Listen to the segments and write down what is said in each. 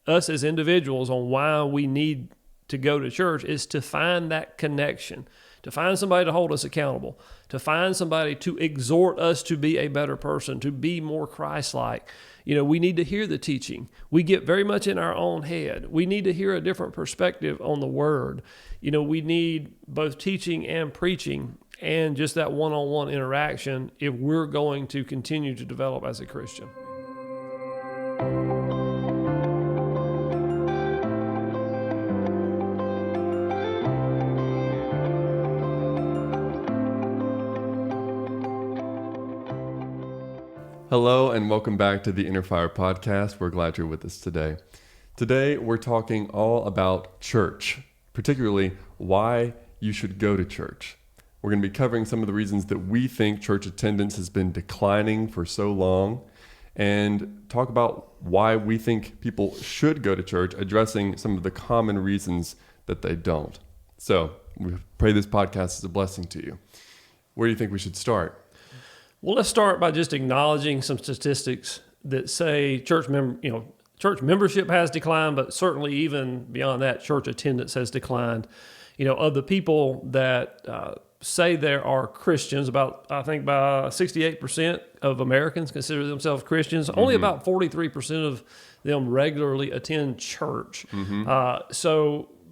us as individuals on why we need to go to church is to find that connection, to find somebody to hold us accountable, to find somebody to exhort us to be a better person, to be more Christ-like. We need to hear the teaching. We get very much in our own head. We need to hear a different perspective on the word. We need both teaching and preaching and just that one-on-one interaction if we're going to continue to develop as a Christian. Hello and welcome back to the Innerfire podcast. We're glad you're with us today. Today we're talking all about church, particularly why you should go to church. We're going to be covering some of the reasons that we think church attendance has been declining for so long and talk about why we think people should go to church, addressing some of the common reasons that they don't. So we pray this podcast is a blessing to you. Where do you think we should start? Well, let's start by just acknowledging some statistics that say church membership has declined, but certainly even beyond that, church attendance has declined. Of the people that say there are Christians, I think by 68% of Americans consider themselves Christians. Only about 43% of them regularly attend church.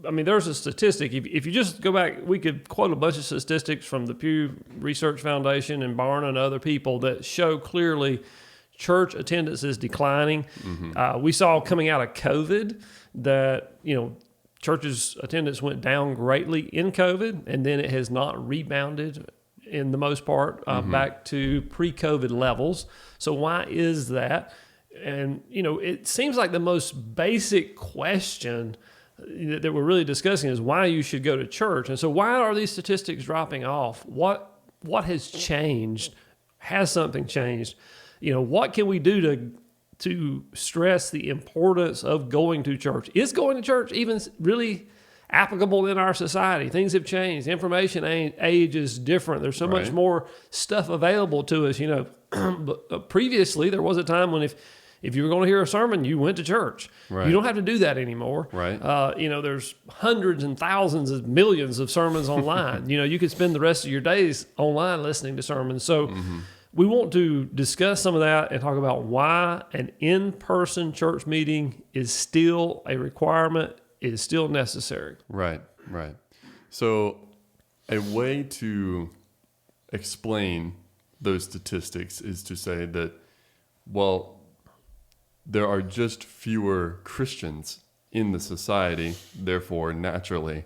There's a statistic. If you just go back, we could quote a bunch of statistics from the Pew Research Foundation and Barna and other people that show clearly church attendance is declining. We saw coming out of COVID that, churches' attendance went down greatly in COVID, and then it has not rebounded in the most part back to pre-COVID levels. So why is that? And, it seems like the most basic question that we're really discussing is why you should go to church. And so why are these statistics dropping off? What has changed? Has something changed? What can we do to stress the importance of going to church? Is going to church even really applicable in our society? Things have changed. Information age is different. There's so much more stuff available to us. But previously there was a time when if you were going to hear a sermon, you went to church. Right. You don't have to do that anymore. Right. There's hundreds and thousands of millions of sermons online. You could spend the rest of your days online listening to sermons. So we want to discuss some of that and talk about why an in-person church meeting is still a requirement, is still necessary. Right. So a way to explain those statistics is to say that, there are just fewer Christians in the society, therefore, naturally,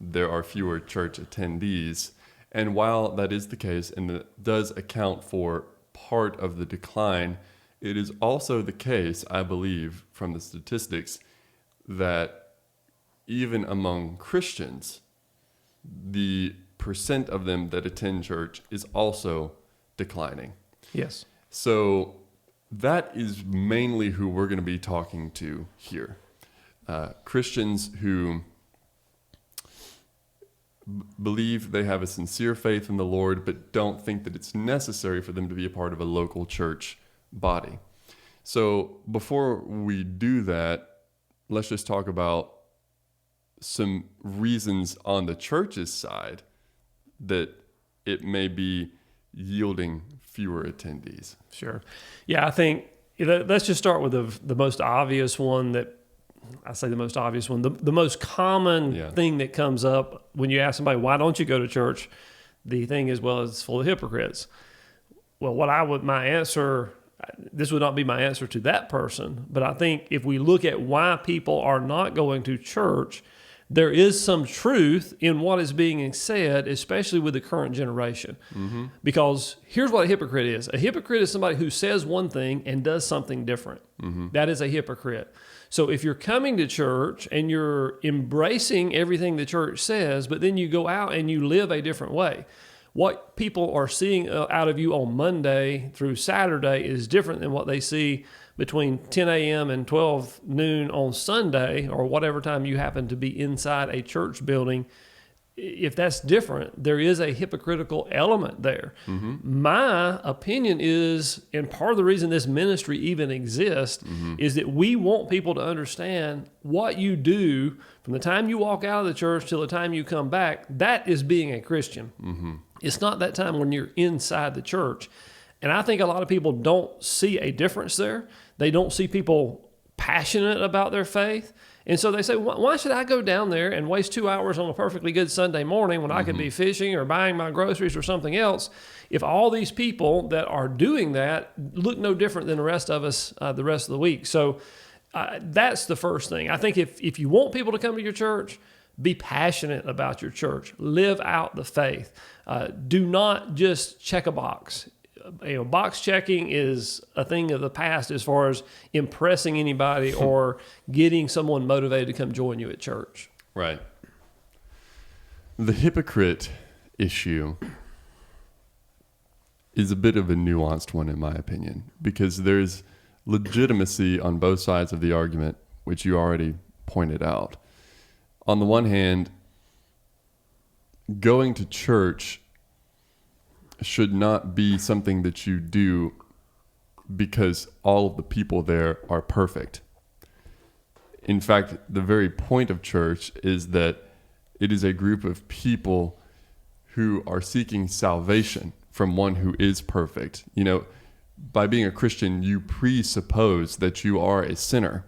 there are fewer church attendees. And while that is the case, and it does account for part of the decline, it is also the case, I believe, from the statistics, that even among Christians, the percent of them that attend church is also declining. Yes. So that is mainly who we're going to be talking to here. Christians who believe they have a sincere faith in the Lord, but don't think that it's necessary for them to be a part of a local church body. So before we do that, let's just talk about some reasons on the church's side that it may be yielding fewer attendees. Sure. Yeah, I think let's just start with the most obvious one that I say the most obvious one, the most common thing that comes up when you ask somebody, why don't you go to church? The thing is, it's full of hypocrites. Well, my answer, this would not be my answer to that person, but I think if we look at why people are not going to church, there is some truth in what is being said, especially with the current generation. Because here's what a hypocrite is. A hypocrite is somebody who says one thing and does something different. That is a hypocrite. So if you're coming to church and you're embracing everything the church says, but then you go out and you live a different way, what people are seeing out of you on Monday through Saturday is different than what they see between 10 a.m. and 12 noon on Sunday, or whatever time you happen to be inside a church building. if that's different, there is a hypocritical element there. My opinion is, and part of the reason this ministry even exists, is that we want people to understand what you do from the time you walk out of the church till the time you come back. That is being a Christian. It's not that time when you're inside the church. And I think a lot of people don't see a difference there. They don't see people passionate about their faith. And so they say, why should I go down there and waste 2 hours on a perfectly good Sunday morning when I could be fishing or buying my groceries or something else, if all these people that are doing that look no different than the rest of us the rest of the week? So that's the first thing. I think if you want people to come to your church, be passionate about your church. Live out the faith. Do not just check a box. Box checking is a thing of the past as far as impressing anybody or getting someone motivated to come join you at church. Right. The hypocrite issue is a bit of a nuanced one, in my opinion, because there's legitimacy on both sides of the argument, which you already pointed out. On the one hand, going to church should not be something that you do because all of the people there are perfect. In fact, the very point of church is that it is a group of people who are seeking salvation from one who is perfect. You know, by being a Christian, you presuppose that you are a sinner.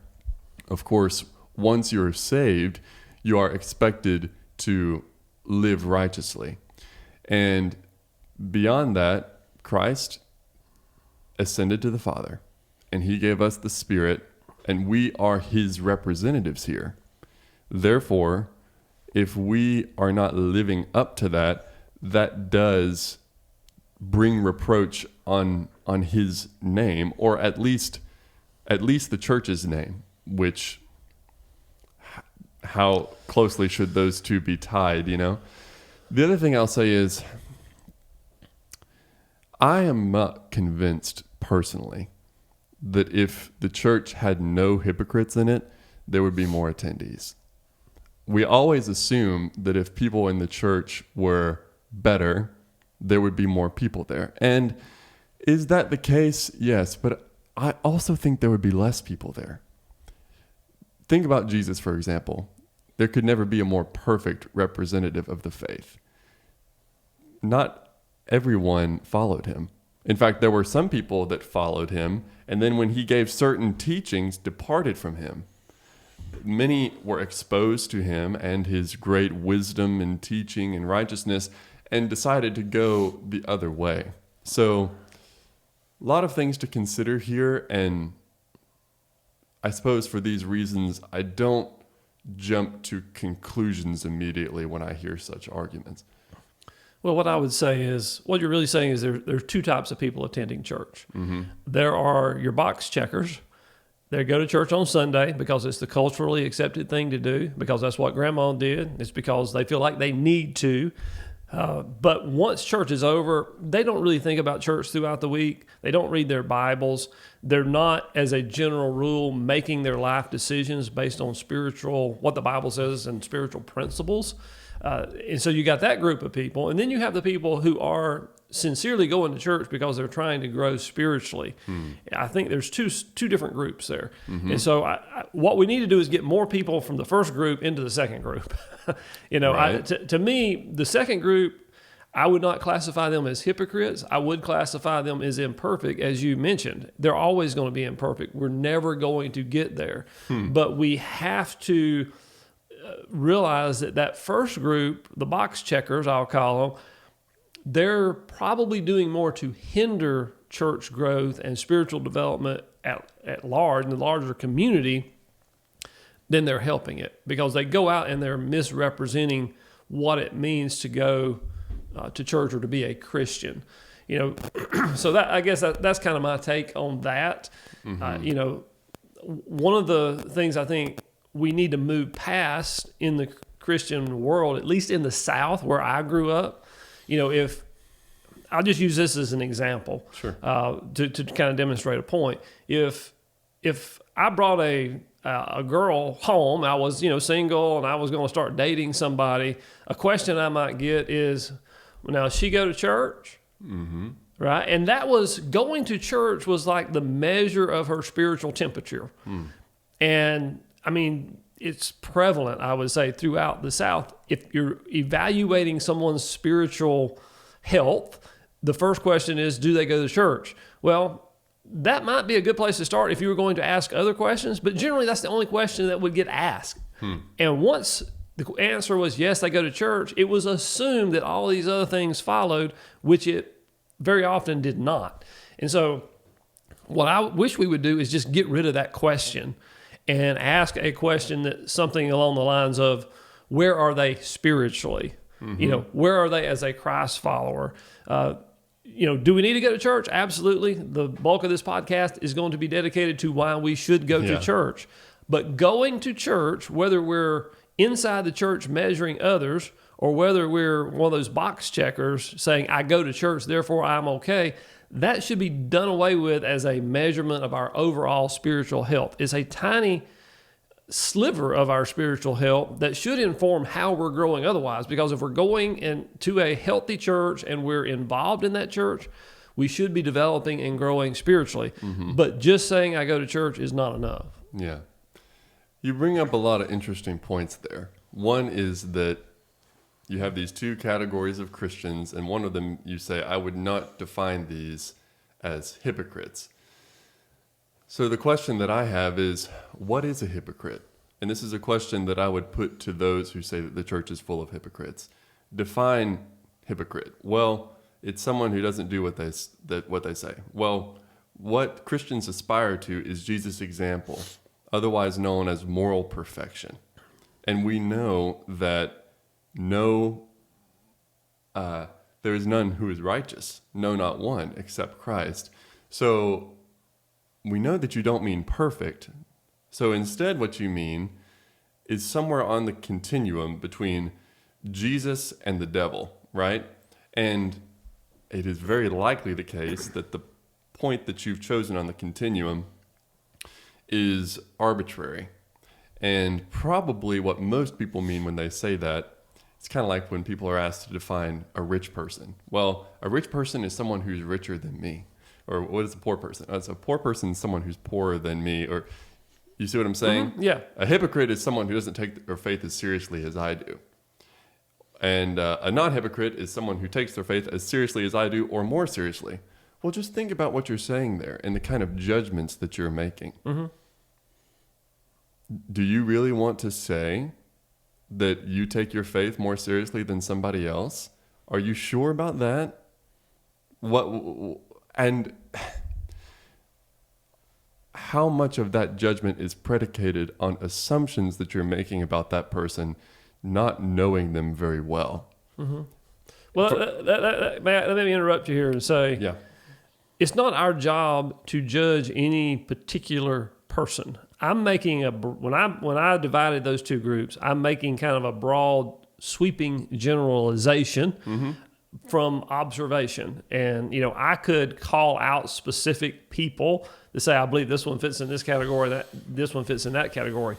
Of course, once you're saved, you are expected to live righteously. And beyond that, Christ ascended to the Father, and he gave us the Spirit, and we are his representatives here. Therefore, if we are not living up to that, that does bring reproach on his name, or at least the church's name, which, how closely should those two be tied, you know? The other thing I'll say is, I am not convinced personally that if the church had no hypocrites in it, there would be more attendees. We always assume that if people in the church were better, there would be more people there. And is that the case? Yes, but I also think there would be less people there. Think about Jesus, for example. There could never be a more perfect representative of the faith. Not everyone followed him. In fact, there were some people that followed him, and then when he gave certain teachings, departed from him. Many were exposed to him and his great wisdom and teaching and righteousness, and decided to go the other way. So, a lot of things to consider here, and I suppose for these reasons, I don't jump to conclusions immediately when I hear such arguments. Well, what I would say is, what you're really saying is there's two types of people attending church. There are your box checkers. They go to church on Sunday because it's the culturally accepted thing to do, because that's what grandma did. It's because they feel like they need to. But once church is over, they don't really think about church throughout the week. They don't read their Bibles. They're not, as a general rule, making their life decisions based on what the Bible says and spiritual principles. And so you got that group of people. And then you have the people who are sincerely going to church because they're trying to grow spiritually. I think there's two different groups there. And so what we need to do is get more people from the first group into the second group. Right. To me, the second group, I would not classify them as hypocrites. I would classify them as imperfect, as you mentioned. They're always going to be imperfect. We're never going to get there. But we have to realize that first group, the box checkers, I'll call them, they're probably doing more to hinder church growth and spiritual development at large, in the larger community, than they're helping it, because they go out and they're misrepresenting what it means to go to church or to be a Christian. So that, I guess that's kind of my take on that. One of the things I think we need to move past in the Christian world, at least in the South where I grew up, if I'll just use this as an example, sure, to kind of demonstrate a point. If I brought a a girl home, I was, single and I was going to start dating somebody, a question I might get is, now, does she go to church? Mm-hmm. Right? And that was, going to church was like the measure of her spiritual temperature. Mm. And I mean, it's prevalent, I would say, throughout the South. If you're evaluating someone's spiritual health, the first question is, do they go to church? Well, that might be a good place to start if you were going to ask other questions, but generally that's the only question that would get asked. And once the answer was yes, they go to church, it was assumed that all these other things followed, which it very often did not. And so what I wish we would do is just get rid of that question and ask a question that something along the lines of, where are they spiritually? Mm-hmm. Where are they as a Christ follower? Do we need to go to church? Absolutely. The bulk of this podcast is going to be dedicated to why we should go to church. But going to church, whether we're inside the church measuring others or whether we're one of those box checkers saying, I go to church, therefore I'm okay, that should be done away with as a measurement of our overall spiritual health. It's a tiny sliver of our spiritual health that should inform how we're growing otherwise. Because if we're going into a healthy church and we're involved in that church, we should be developing and growing spiritually. Mm-hmm. But just saying I go to church is not enough. Yeah. You bring up a lot of interesting points there. One is that you have these two categories of Christians, and one of them you say, I would not define these as hypocrites. So the question that I have is, what is a hypocrite? And this is a question that I would put to those who say that the church is full of hypocrites. Define hypocrite. Well, it's someone who doesn't do what they say. Well, what Christians aspire to is Jesus' example, otherwise known as moral perfection. And we know that there is none who is righteous, no, not one, except Christ. So we know that you don't mean perfect. So instead what you mean is somewhere on the continuum between Jesus and the devil, right? And it is very likely the case that the point that you've chosen on the continuum is arbitrary. And probably what most people mean when they say that, it's kind of like when people are asked to define a rich person. Well, a rich person is someone who's richer than me. Or what is a poor person? A poor person is someone who's poorer than me. Or you see what I'm saying? Mm-hmm. Yeah. A hypocrite is someone who doesn't take their faith as seriously as I do. And a non-hypocrite is someone who takes their faith as seriously as I do or more seriously. Well, just think about what you're saying there and the kind of judgments that you're making. Mm-hmm. Do you really want to say that you take your faith more seriously than somebody else? Are you sure about that? And how much of that judgment is predicated on assumptions that you're making about that person, not knowing them very well? Mm-hmm. Well, Matt, let me interrupt you here and say, it's not our job to judge any particular person. I'm making when I divided those two groups, I'm making kind of a broad, sweeping generalization from observation. And, I could call out specific people to say, I believe this one fits in this category, that this one fits in that category.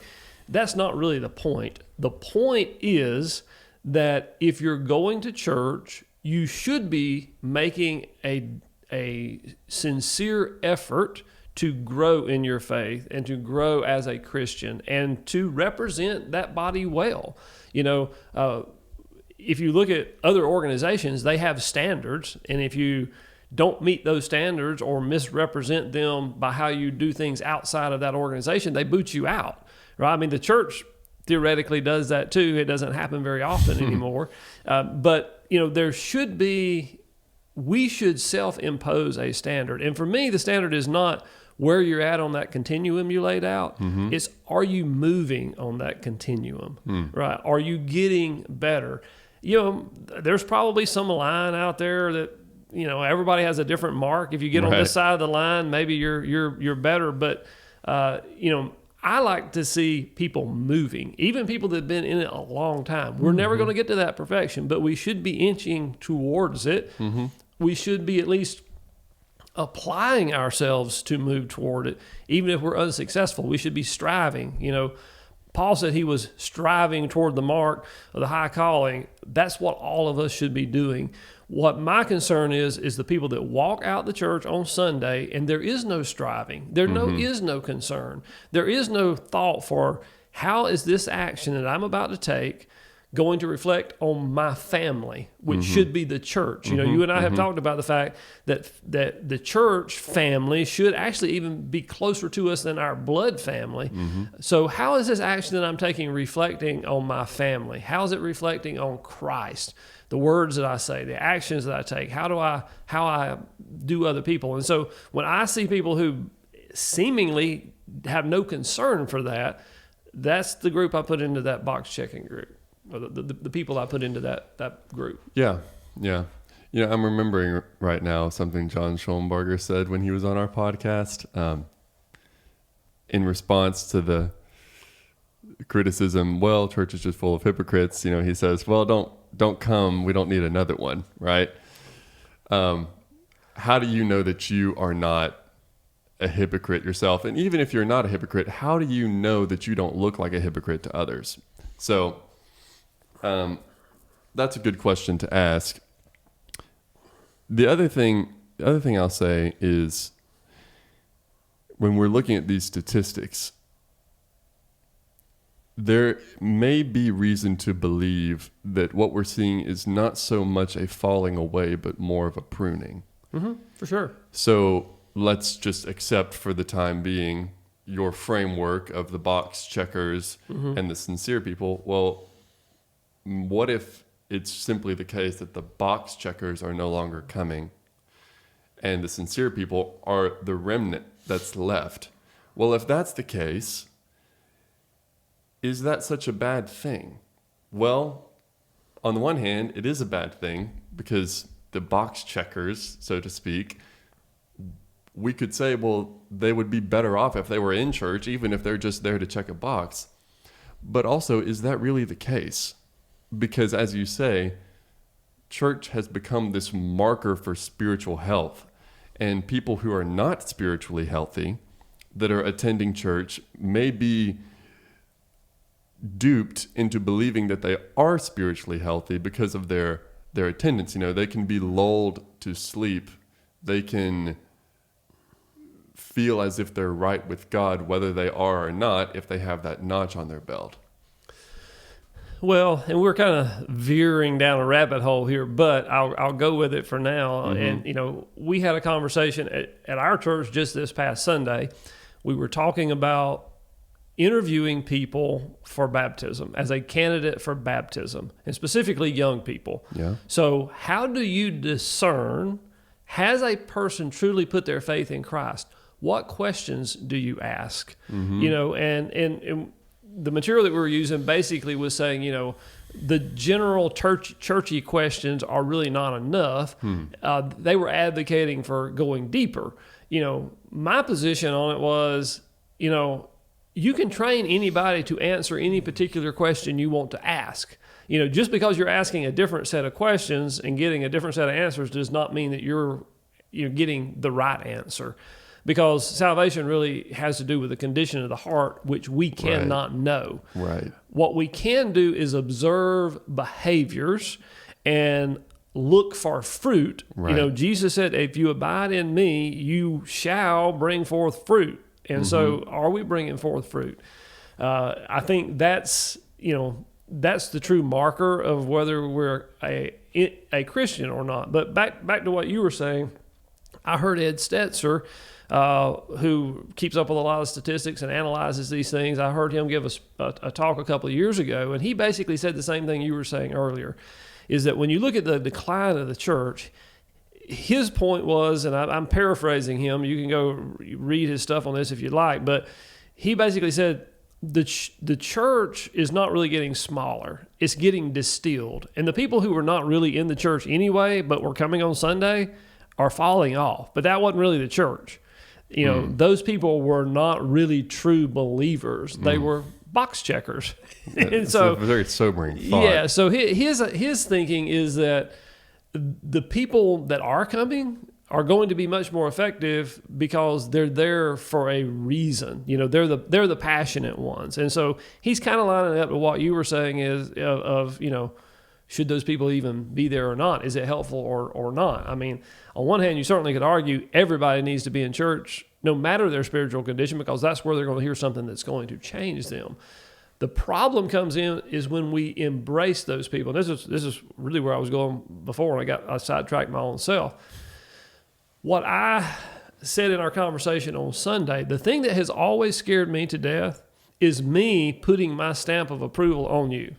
That's not really the point. The point is that if you're going to church, you should be making a sincere effort to grow in your faith and to grow as a Christian and to represent that body well. If you look at other organizations, they have standards, and if you don't meet those standards or misrepresent them by how you do things outside of that organization, they boot you out, right? I mean, the church theoretically does that too. It doesn't happen very often anymore. But we should self-impose a standard. And for me, the standard is not where you're at on that continuum you laid out. Mm-hmm. It's, are you moving on that continuum, right? Are you getting better? There's probably some line out there that, everybody has a different mark. If you get on this side of the line, maybe you're better. But, I like to see people moving, even people that have been in it a long time. We're never going to get to that perfection, but we should be inching towards it. Mm-hmm. We should be at least applying ourselves to move toward it. Even if we're unsuccessful, we should be striving. Paul said he was striving toward the mark of the high calling. That's what all of us should be doing. What my concern is the people that walk out the church on Sunday and there is no striving. There is no concern. There is no thought for how is this action that I'm about to take going to reflect on my family, which should be the church. You and I have talked about the fact that the church family should actually even be closer to us than our blood family. So how is this action that I'm taking reflecting on my family? How is it reflecting on Christ? The words that I say, the actions that I take, how I do other people. And so when I see people who seemingly have no concern for that, that's the group I put into that box checking group. Or the people I put into that group. Yeah. I'm remembering right now something John Schoenberger said when he was on our podcast in response to the criticism, well, church is just full of hypocrites. He says, well, don't come. We don't need another one, right? How do you know that you are not a hypocrite yourself? And even if you're not a hypocrite, how do you know that you don't look like a hypocrite to others? So that's a good question to ask. The other thing I'll say is when we're looking at these statistics, there may be reason to believe that what we're seeing is not so much a falling away, but more of a pruning. For sure. So let's just accept for the time being your framework of the box checkers and the sincere people. Well, what if it's simply the case that the box checkers are no longer coming and the sincere people are the remnant that's left? Well, if that's the case, is that such a bad thing? Well, on the one hand, it is a bad thing because the box checkers, so to speak, we could say, well, they would be better off if they were in church, even if they're just there to check a box. But also, is that really the case? Because as you say, church has become this marker for spiritual health. And people who are not spiritually healthy that are attending church may be duped into believing that they are spiritually healthy because of their attendance. They can be lulled to sleep. They can feel as if they're right with God, whether they are or not, if they have that notch on their belt. Well, and we're kind of veering down a rabbit hole here, but I'll go with it for now. And, we had a conversation at our church just this past Sunday. We were talking about interviewing people for baptism as a candidate for baptism, and specifically young people. Yeah. So how do you discern, has a person truly put their faith in Christ? What questions do you ask? And the material that we were using basically was saying, the general churchy questions are really not enough. They were advocating for going deeper. My position on it was, you can train anybody to answer any particular question you want to ask. Just because you're asking a different set of questions and getting a different set of answers does not mean that you're getting the right answer. Because salvation really has to do with the condition of the heart, which we cannot know. Right. What we can do is observe behaviors and look for fruit. Right. Jesus said, if you abide in me, you shall bring forth fruit. And so are we bringing forth fruit? I think that's the true marker of whether we're a Christian or not. But back to what you were saying, I heard Ed Stetzer, who keeps up with a lot of statistics and analyzes these things. I heard him give us a talk a couple of years ago, and he basically said the same thing you were saying earlier, is that when you look at the decline of the church, his point was, and I'm paraphrasing him, you can go read his stuff on this if you'd like, but he basically said the church is not really getting smaller. It's getting distilled. And the people who were not really in the church anyway, but were coming on Sunday, are falling off. But that wasn't really the church. Those people were not really true believers. They were box checkers. And so it's a very sobering thought. Yeah, so his thinking is that the people that are coming are going to be much more effective because they're there for a reason. They're the passionate ones. And so he's kind of lining up to what you were saying is should those people even be there or not? Is it helpful or not? I mean, on one hand, you certainly could argue everybody needs to be in church no matter their spiritual condition, because that's where they're going to hear something that's going to change them. The problem comes in is when we embrace those people. This is really where I was going before, and I sidetracked my own self. What I said in our conversation on Sunday, the thing that has always scared me to death is me putting my stamp of approval on you.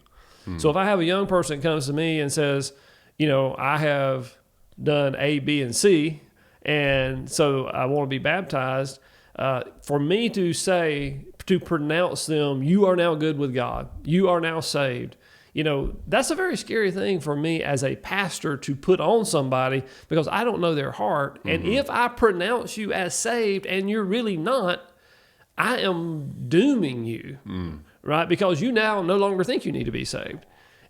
So if I have a young person that comes to me and says, I have done A, B, and C, and so I want to be baptized, for me to pronounce them, you are now good with God, you are now saved, that's a very scary thing for me as a pastor to put on somebody, because I don't know their heart. And if I pronounce you as saved and you're really not, I am dooming you, right? Because you now no longer think you need to be saved,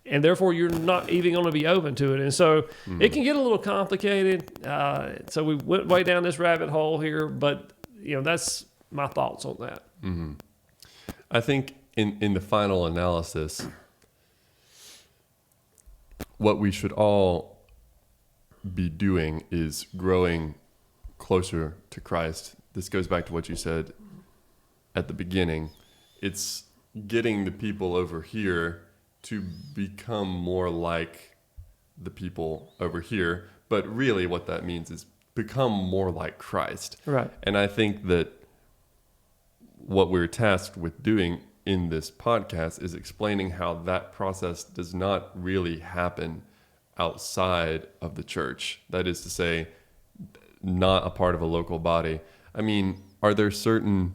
and therefore you're not even going to be open to it. And so it can get a little complicated. So we went way down this rabbit hole here, but that's my thoughts on that. Mm-hmm. I think in the final analysis, what we should all be doing is growing closer to Christ. This goes back to what you said at the beginning. It's getting the people over here to become more like the people over here. But really what that means is become more like Christ. Right. And I think that what we're tasked with doing in this podcast is explaining how that process does not really happen outside of the church. That is to say, not a part of a local body. I mean, are there certain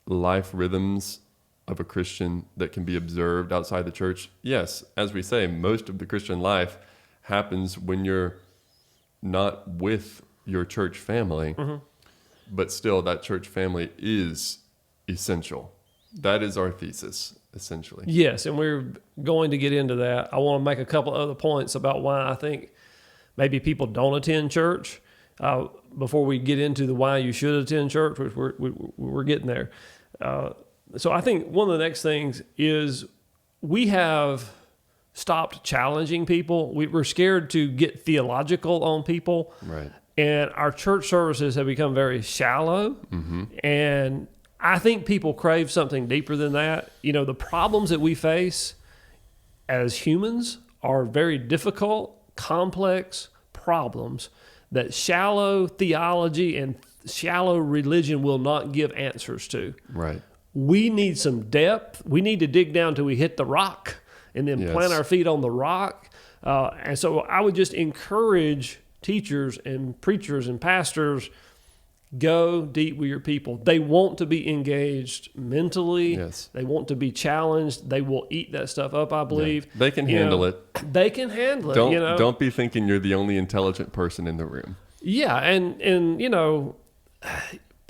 life rhythms of a Christian that can be observed outside the church? Yes. As we say, most of the Christian life happens when you're not with your church family, but still that church family is essential. That is our thesis, essentially. Yes, and we're going to get into that. I want to make a couple other points about why I think maybe people don't attend church before we get into the why you should attend church, which we're getting there. So I think one of the next things is we have stopped challenging people. We're scared to get theological on people. Right. And our church services have become very shallow. And I think people crave something deeper than that. The problems that we face as humans are very difficult, complex problems that shallow theology and shallow religion will not give answers to. Right. We need some depth. We need to dig down till we hit the rock and then plant our feet on the rock. And so I would just encourage teachers and preachers and pastors, go deep with your people. They want to be engaged mentally. Yes. They want to be challenged. They will eat that stuff up, I believe. Yeah. They can handle it. They can handle it. Don't be thinking you're the only intelligent person in the room. Yeah, and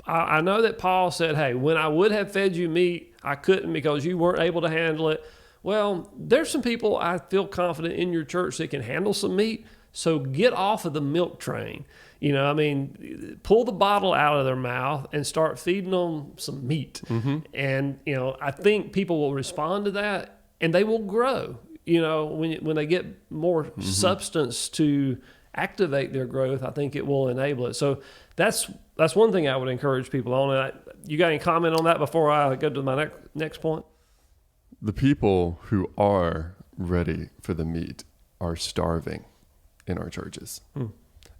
I know that Paul said, hey, when I would have fed you meat, I couldn't because you weren't able to handle it. Well, there's some people I feel confident in your church that can handle some meat, so get off of the milk train. Pull the bottle out of their mouth and start feeding them some meat. And, I think people will respond to that and they will grow, when they get more substance to activate their growth. I think it will enable it. So that's one thing I would encourage people on. And you got any comment on that before I go to my next point? The people who are ready for the meat are starving in our churches.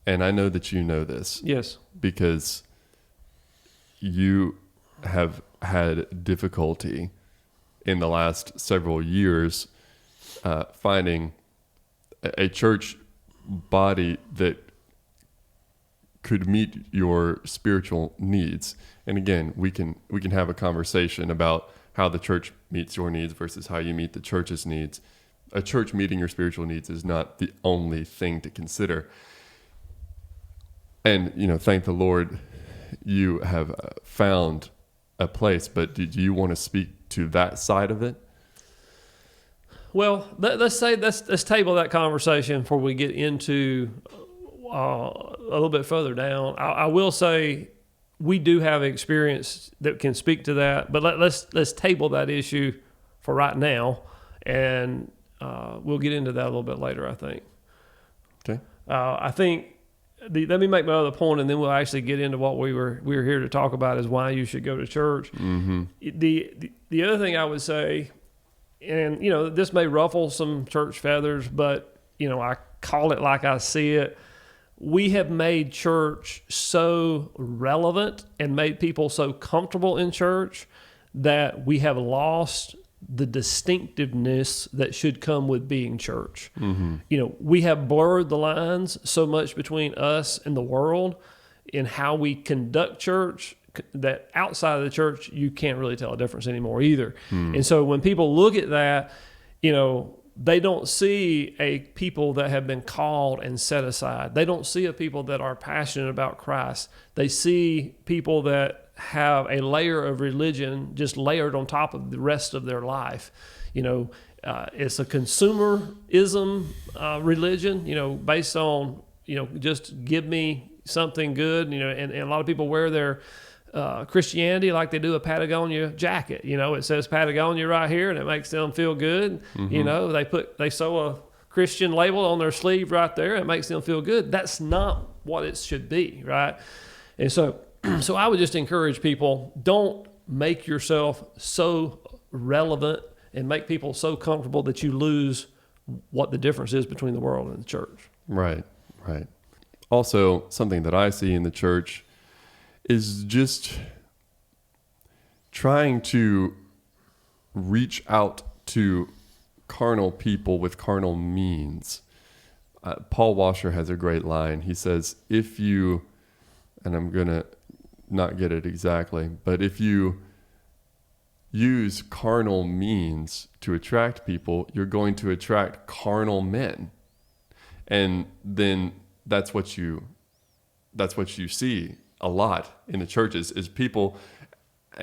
And I know that you know this. Yes. Because you have had difficulty in the last several years finding a church body that could meet your spiritual needs. And again, we can have a conversation about how the church meets your needs versus how you meet the church's needs. A church meeting your spiritual needs is not the only thing to consider. And, thank the Lord, you have found a place, but do you want to speak to that side of it? Well, let's table that conversation before we get into a little bit further down. I will say we do have experience that can speak to that, but let's table that issue for right now, and we'll get into that a little bit later, I think. Okay. I think let me make my other point, and then we'll actually get into what we were here to talk about, is why you should go to church. Mm-hmm. The other thing I would say, and this may ruffle some church feathers, but I call it like I see it. We have made church so relevant and made people so comfortable in church that we have lost the distinctiveness that should come with being church. Mm-hmm. We have blurred the lines so much between us and the world in how we conduct church that outside of the church, you can't really tell a difference anymore either. And so when people look at that, they don't see a people that have been called and set aside. They don't see a people that are passionate about Christ. They see people that have a layer of religion just layered on top of the rest of their life. It's a consumerism religion, based on, just give me something good, and a lot of people wear their Christianity like they do a Patagonia jacket. It says Patagonia right here, and it makes them feel good. Mm-hmm. They sew a Christian label on their sleeve right there, and it makes them feel good. That's not what it should be, right? And so I would just encourage people, don't make yourself so relevant and make people so comfortable that you lose what the difference is between the world and the church. Right. Also, something that I see in the church is just trying to reach out to carnal people with carnal means. Paul Washer has a great line. He says, if you, and I'm going to not get it exactly, but if you use carnal means to attract people, you're going to attract carnal men. And then that's what you see a lot in the churches is people,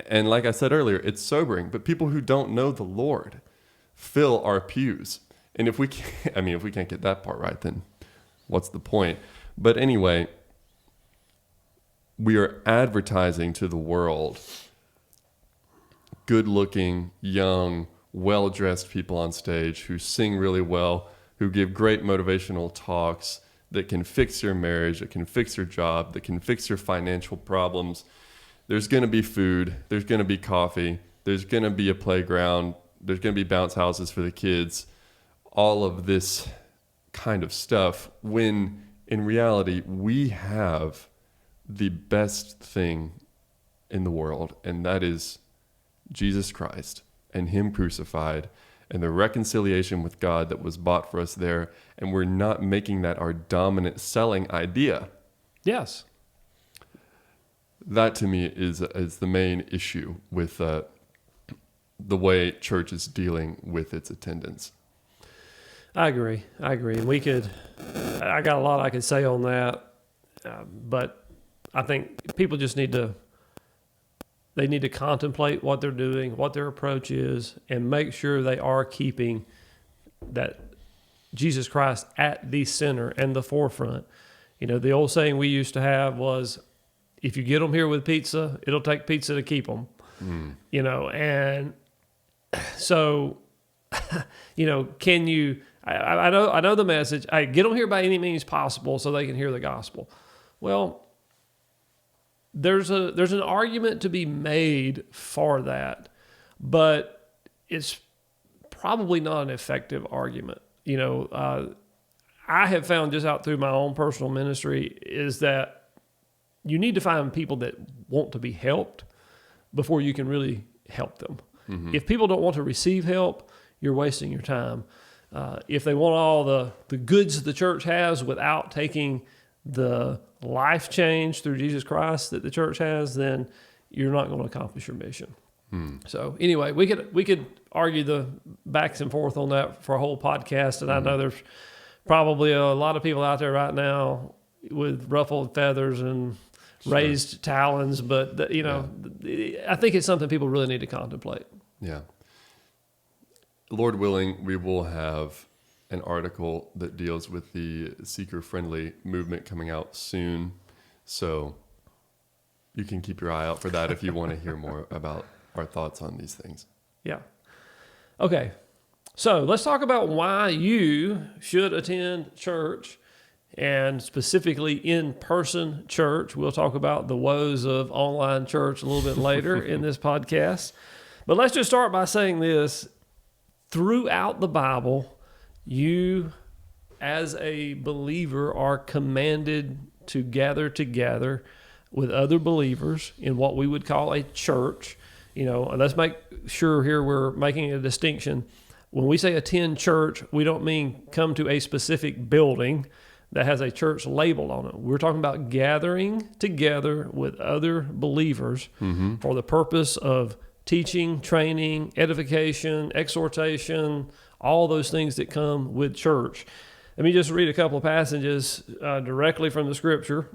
and like I said earlier, it's sobering, but people who don't know the Lord fill our pews. And if we can't get that part right, then what's the point? But anyway, we are advertising to the world good-looking, young, well-dressed people on stage who sing really well, who give great motivational talks, that can fix your marriage, that can fix your job, that can fix your financial problems. There's going to be food. There's going to be coffee. There's going to be a playground. There's going to be bounce houses for the kids. All of this kind of stuff, when in reality, we have the best thing in the world, and that is Jesus Christ and Him crucified, and the reconciliation with God that was bought for us there, and we're not making that our dominant selling idea. Yes. That to me is the main issue with the way church is dealing with its attendance. I agree. I got a lot I could say on that, but I think people just need to contemplate what they're doing, what their approach is, and make sure they are keeping that Jesus Christ at the center and the forefront. The old saying we used to have was, if you get them here with pizza, it'll take pizza to keep them. And so, can you, I know the message, get them here by any means possible so they can hear the gospel. Well, there's an argument to be made for that, but it's probably not an effective argument. I have found just out through my own personal ministry is that you need to find people that want to be helped before you can really help them. Mm-hmm. If people don't want to receive help, you're wasting your time. If they want all the goods the church has without taking the life change through Jesus Christ that the church has, then you're not going to accomplish your mission. So anyway, we could argue the backs and forth on that for a whole podcast, and I know there's probably a lot of people out there right now with ruffled feathers and raised talons, but I think it's something people really need to contemplate. Yeah. Lord willing, we will have an article that deals with the seeker-friendly movement coming out soon. So you can keep your eye out for that if you want to hear more about our thoughts on these things. Yeah. Okay. So let's talk about why you should attend church, and specifically in-person church. We'll talk about the woes of online church a little bit later in this podcast. But let's just start by saying this. Throughout the Bible, you as a believer are commanded to gather together with other believers in what we would call a church. And let's make sure here we're making a distinction. When we say attend church, we don't mean come to a specific building that has a church label on it. We're talking about gathering together with other believers for the purpose of teaching, training, edification, exhortation, all those things that come with church. Let me just read a couple of passages directly from the scripture.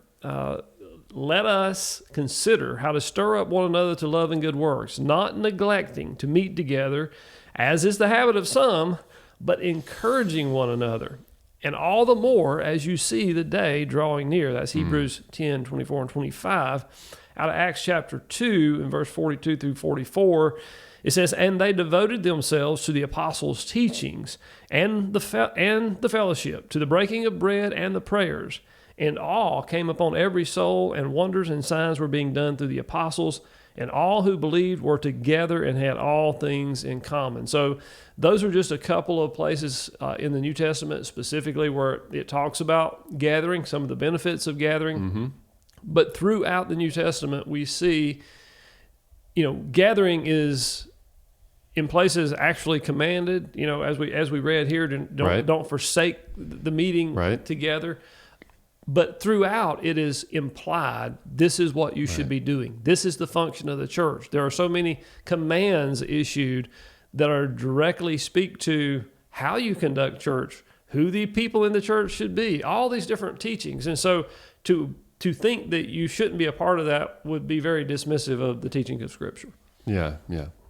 Let us consider how to stir up one another to love and good works, not neglecting to meet together, as is the habit of some, but encouraging one another. And all the more as you see the day drawing near. That's Hebrews 10, 24 and 25. Out of Acts chapter 2, in verse 42 through 44, it says, "And they devoted themselves to the apostles' teachings and the fellowship, to the breaking of bread and the prayers. And awe came upon every soul, and wonders and signs were being done through the apostles. And all who believed were together and had all things in common." So those are just a couple of places in the New Testament specifically where it talks about gathering, some of the benefits of gathering. But throughout the New Testament, we see, gathering is in places actually commanded, as we read here, don't forsake the meeting together. But throughout, it is implied, this is what you should be doing. This is the function of the church. There are so many commands issued that are directly speak to how you conduct church, who the people in the church should be, all these different teachings. And so to think that you shouldn't be a part of that would be very dismissive of the teaching of Scripture. Yeah.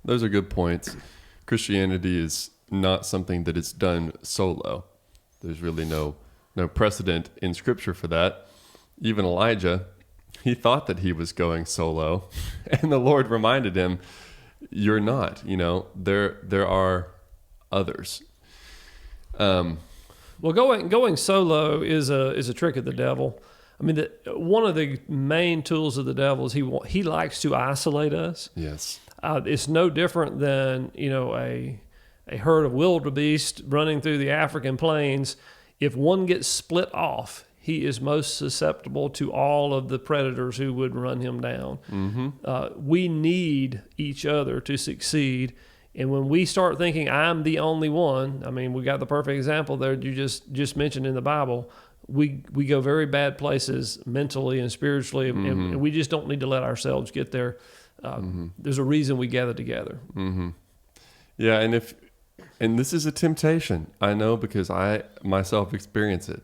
Those are good points. Christianity is not something that is done solo. There's really no precedent in Scripture for that. Even Elijah, he thought that he was going solo, and the Lord reminded him, "You're not. There are others." Well, going solo is a trick of the devil. I mean, one of the main tools of the devil is he likes to isolate us. Yes, it's no different than a herd of wildebeest running through the African plains. If one gets split off, he is most susceptible to all of the predators who would run him down. We need each other to succeed. And when we start thinking, I'm the only one, I mean, we got the perfect example there you just mentioned in the Bible. We go very bad places mentally and spiritually, and we just don't need to let ourselves get there. There's a reason we gather together. Yeah, and this is a temptation, I know, because I myself experience it.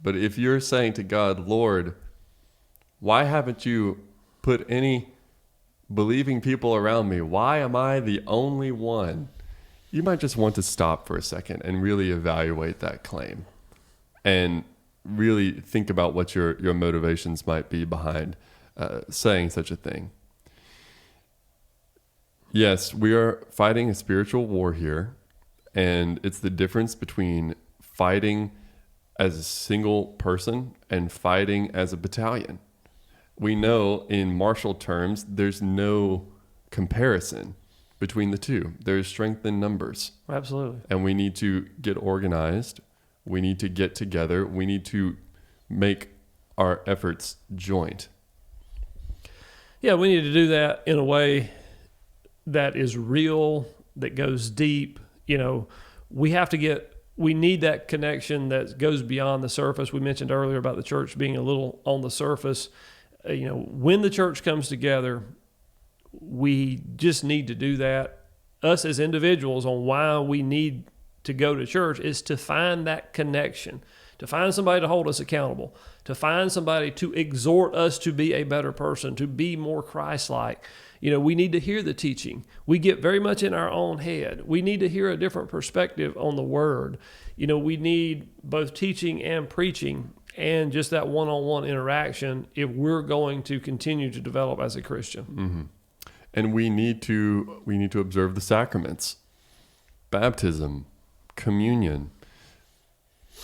But if you're saying to God, "Lord, why haven't you put any believing people around me? Why am I the only one?" You might just want to stop for a second and really evaluate that claim and really think about what your motivations might be behind saying such a thing. Yes, we are fighting a spiritual war here, and it's the difference between fighting as a single person and fighting as a battalion. We know in martial terms, there's no comparison between the two. There's strength in numbers. Absolutely. And we need to get organized. We need to get together. We need to make our efforts joint. Yeah, we need to do that in a way that is real, that goes deep. We need that connection that goes beyond the surface. We mentioned earlier about the church being a little on the surface. When the church comes together, we just need to do that. Us as individuals, on why we need to go to church is to find that connection, to find somebody to hold us accountable, to find somebody to exhort us to be a better person, to be more Christ-like. We need to hear the teaching. We get very much in our own head. We need to hear a different perspective on the word. We need both teaching and preaching and just that one-on-one interaction if we're going to continue to develop as a Christian. Mm-hmm. And we need to observe the sacraments, baptism, communion,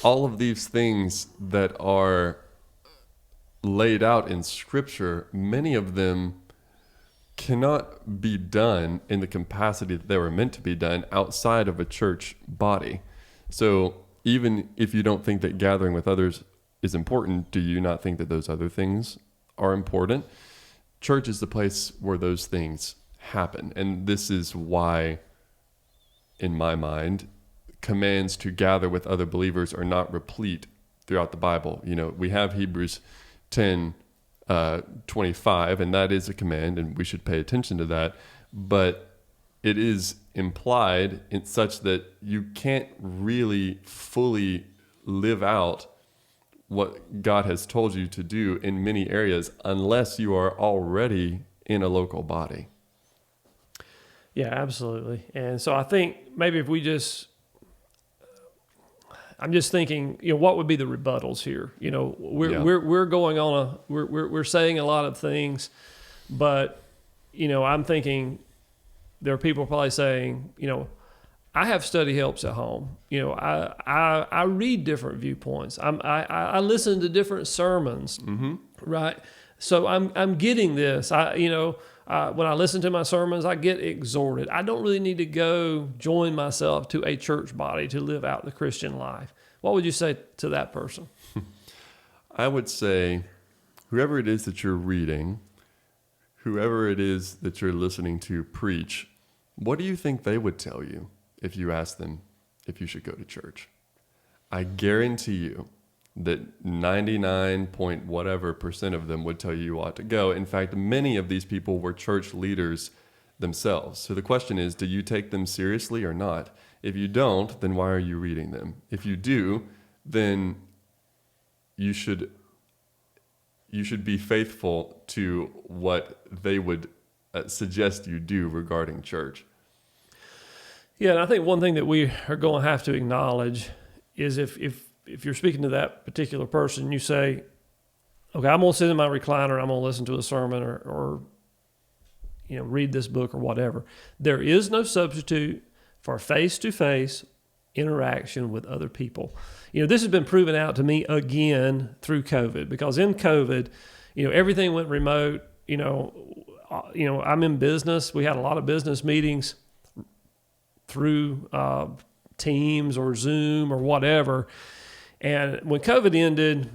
all of these things that are laid out in Scripture. Many of them cannot be done in the capacity that they were meant to be done outside of a church body. So even if you don't think that gathering with others is important, do you not think that those other things are important? Church is the place where those things happen. And this is why, in my mind, commands to gather with other believers are not replete throughout the Bible. We have Hebrews 10:25, and that is a command, and we should pay attention to that. But it is implied in such that you can't really fully live out what God has told you to do in many areas unless you are already in a local body. Yeah, absolutely. And so I think maybe if we I'm just thinking, what would be the rebuttals here? We're going on we're saying a lot of things, but I'm thinking there are people probably saying, I have study helps at home. I read different viewpoints. I listen to different sermons, mm-hmm. right? So I'm getting this. When I listen to my sermons, I get exhorted. I don't really need to go join myself to a church body to live out the Christian life. What would you say to that person? I would say, whoever it is that you're reading, whoever it is that you're listening to preach, what do you think they would tell you if you asked them if you should go to church? I guarantee you that 99 point whatever % of them would tell you ought to go. In fact, many of these people were church leaders themselves. So the question is, do you take them seriously or not? If you don't, then why are you reading them? If you do, then you should be faithful to what they would suggest you do regarding church. Yeah, and I think one thing that we are going to have to acknowledge is if you're speaking to that particular person, you say, okay, I'm going to sit in my recliner, I'm going to listen to a sermon or read this book or whatever. There is no substitute for face-to-face interaction with other people. This has been proven out to me again through COVID, because in COVID, everything went remote. I'm in business. We had a lot of business meetings through Teams or Zoom or whatever. And when COVID ended,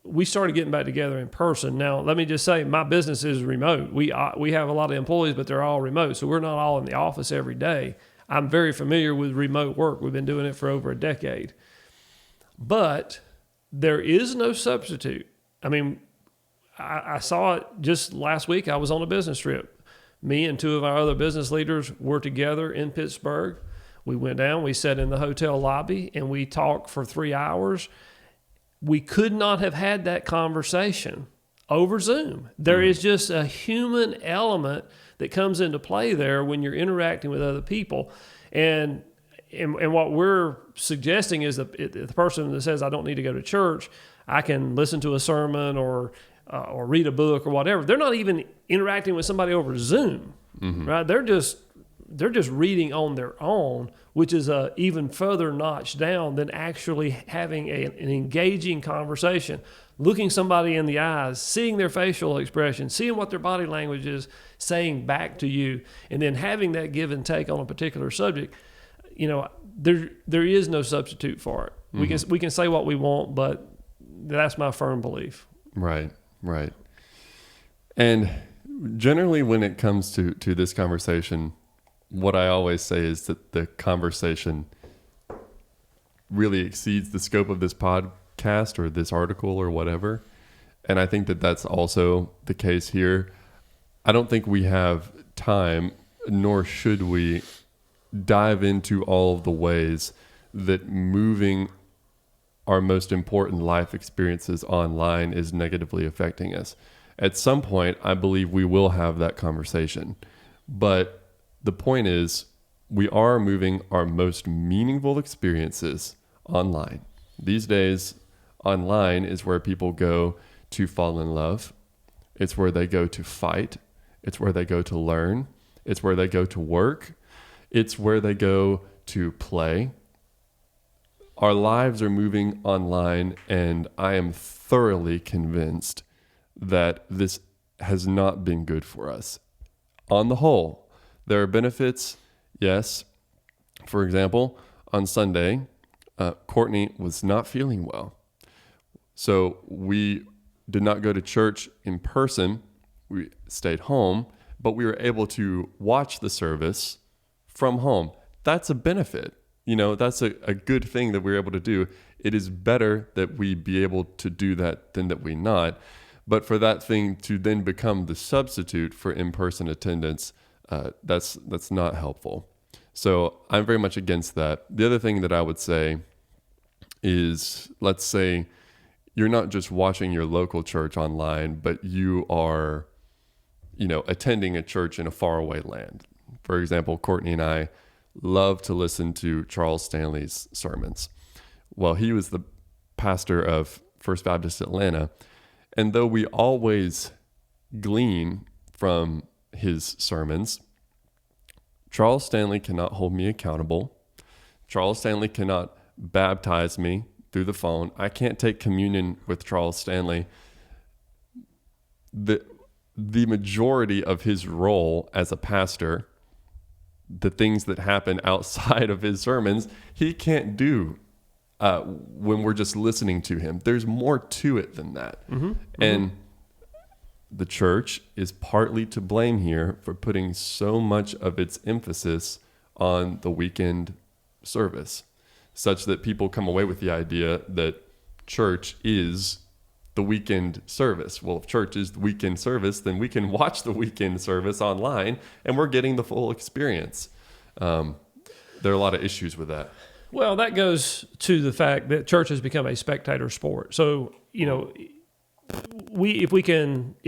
we started getting back together in person. Now, let me just say, my business is remote. We have a lot of employees, but they're all remote, so we're not all in the office every day. I'm very familiar with remote work. We've been doing it for over a decade. But there is no substitute. I mean, I saw it just last week. I was on a business trip. Me and two of our other business leaders were together in Pittsburgh. We went down, we sat in the hotel lobby, and we talked for 3 hours. We could not have had that conversation over Zoom. There is just a human element that comes into play there when you're interacting with other people. And what we're suggesting is that the person that says, I don't need to go to church, I can listen to a sermon or read a book or whatever. They're not even interacting with somebody over Zoom, right? They're just reading on their own, which is a even further notch down than actually having an engaging conversation, looking somebody in the eyes, seeing their facial expression, seeing what their body language is saying back to you, and then having that give and take on a particular subject. There is no substitute for it. We can say what we want, but that's my firm belief. Right. And generally when it comes to this conversation, what I always say is that the conversation really exceeds the scope of this podcast or this article or whatever. And I think that that's also the case here. I don't think we have time, nor should we, dive into all of the ways that moving our most important life experiences online is negatively affecting us. At some point, I believe we will have that conversation. But the point is, we are moving our most meaningful experiences online. These days, online is where people go to fall in love. It's where they go to fight. It's where they go to learn. It's where they go to work. It's where they go to play. Our lives are moving online, and I am thoroughly convinced that this has not been good for us. On the whole, there are benefits, yes. For example, on Sunday, Courtney was not feeling well. So we did not go to church in person. We stayed home, but we were able to watch the service from home. That's a benefit. That's a good thing that we're able to do. It is better that we be able to do that than that we not. But for that thing to then become the substitute for in-person attendance, that's not helpful. So I'm very much against that. The other thing that I would say is, let's say you're not just watching your local church online, but you are, attending a church in a faraway land. For example, Courtney and I love to listen to Charles Stanley's sermons. Well, he was the pastor of First Baptist Atlanta, and though we always glean from his sermons, Charles Stanley cannot hold me accountable. Charles Stanley cannot baptize me through the phone. I can't take communion with Charles Stanley. The majority of his role as a pastor, the things that happen outside of his sermons, he can't do when we're just listening to him. There's more to it than that. And the church is partly to blame here for putting so much of its emphasis on the weekend service, such that people come away with the idea that church is the weekend service. Well, if church is the weekend service, then we can watch the weekend service online and we're getting the full experience. There are a lot of issues with that. Well, that goes to the fact that church has become a spectator sport. So, if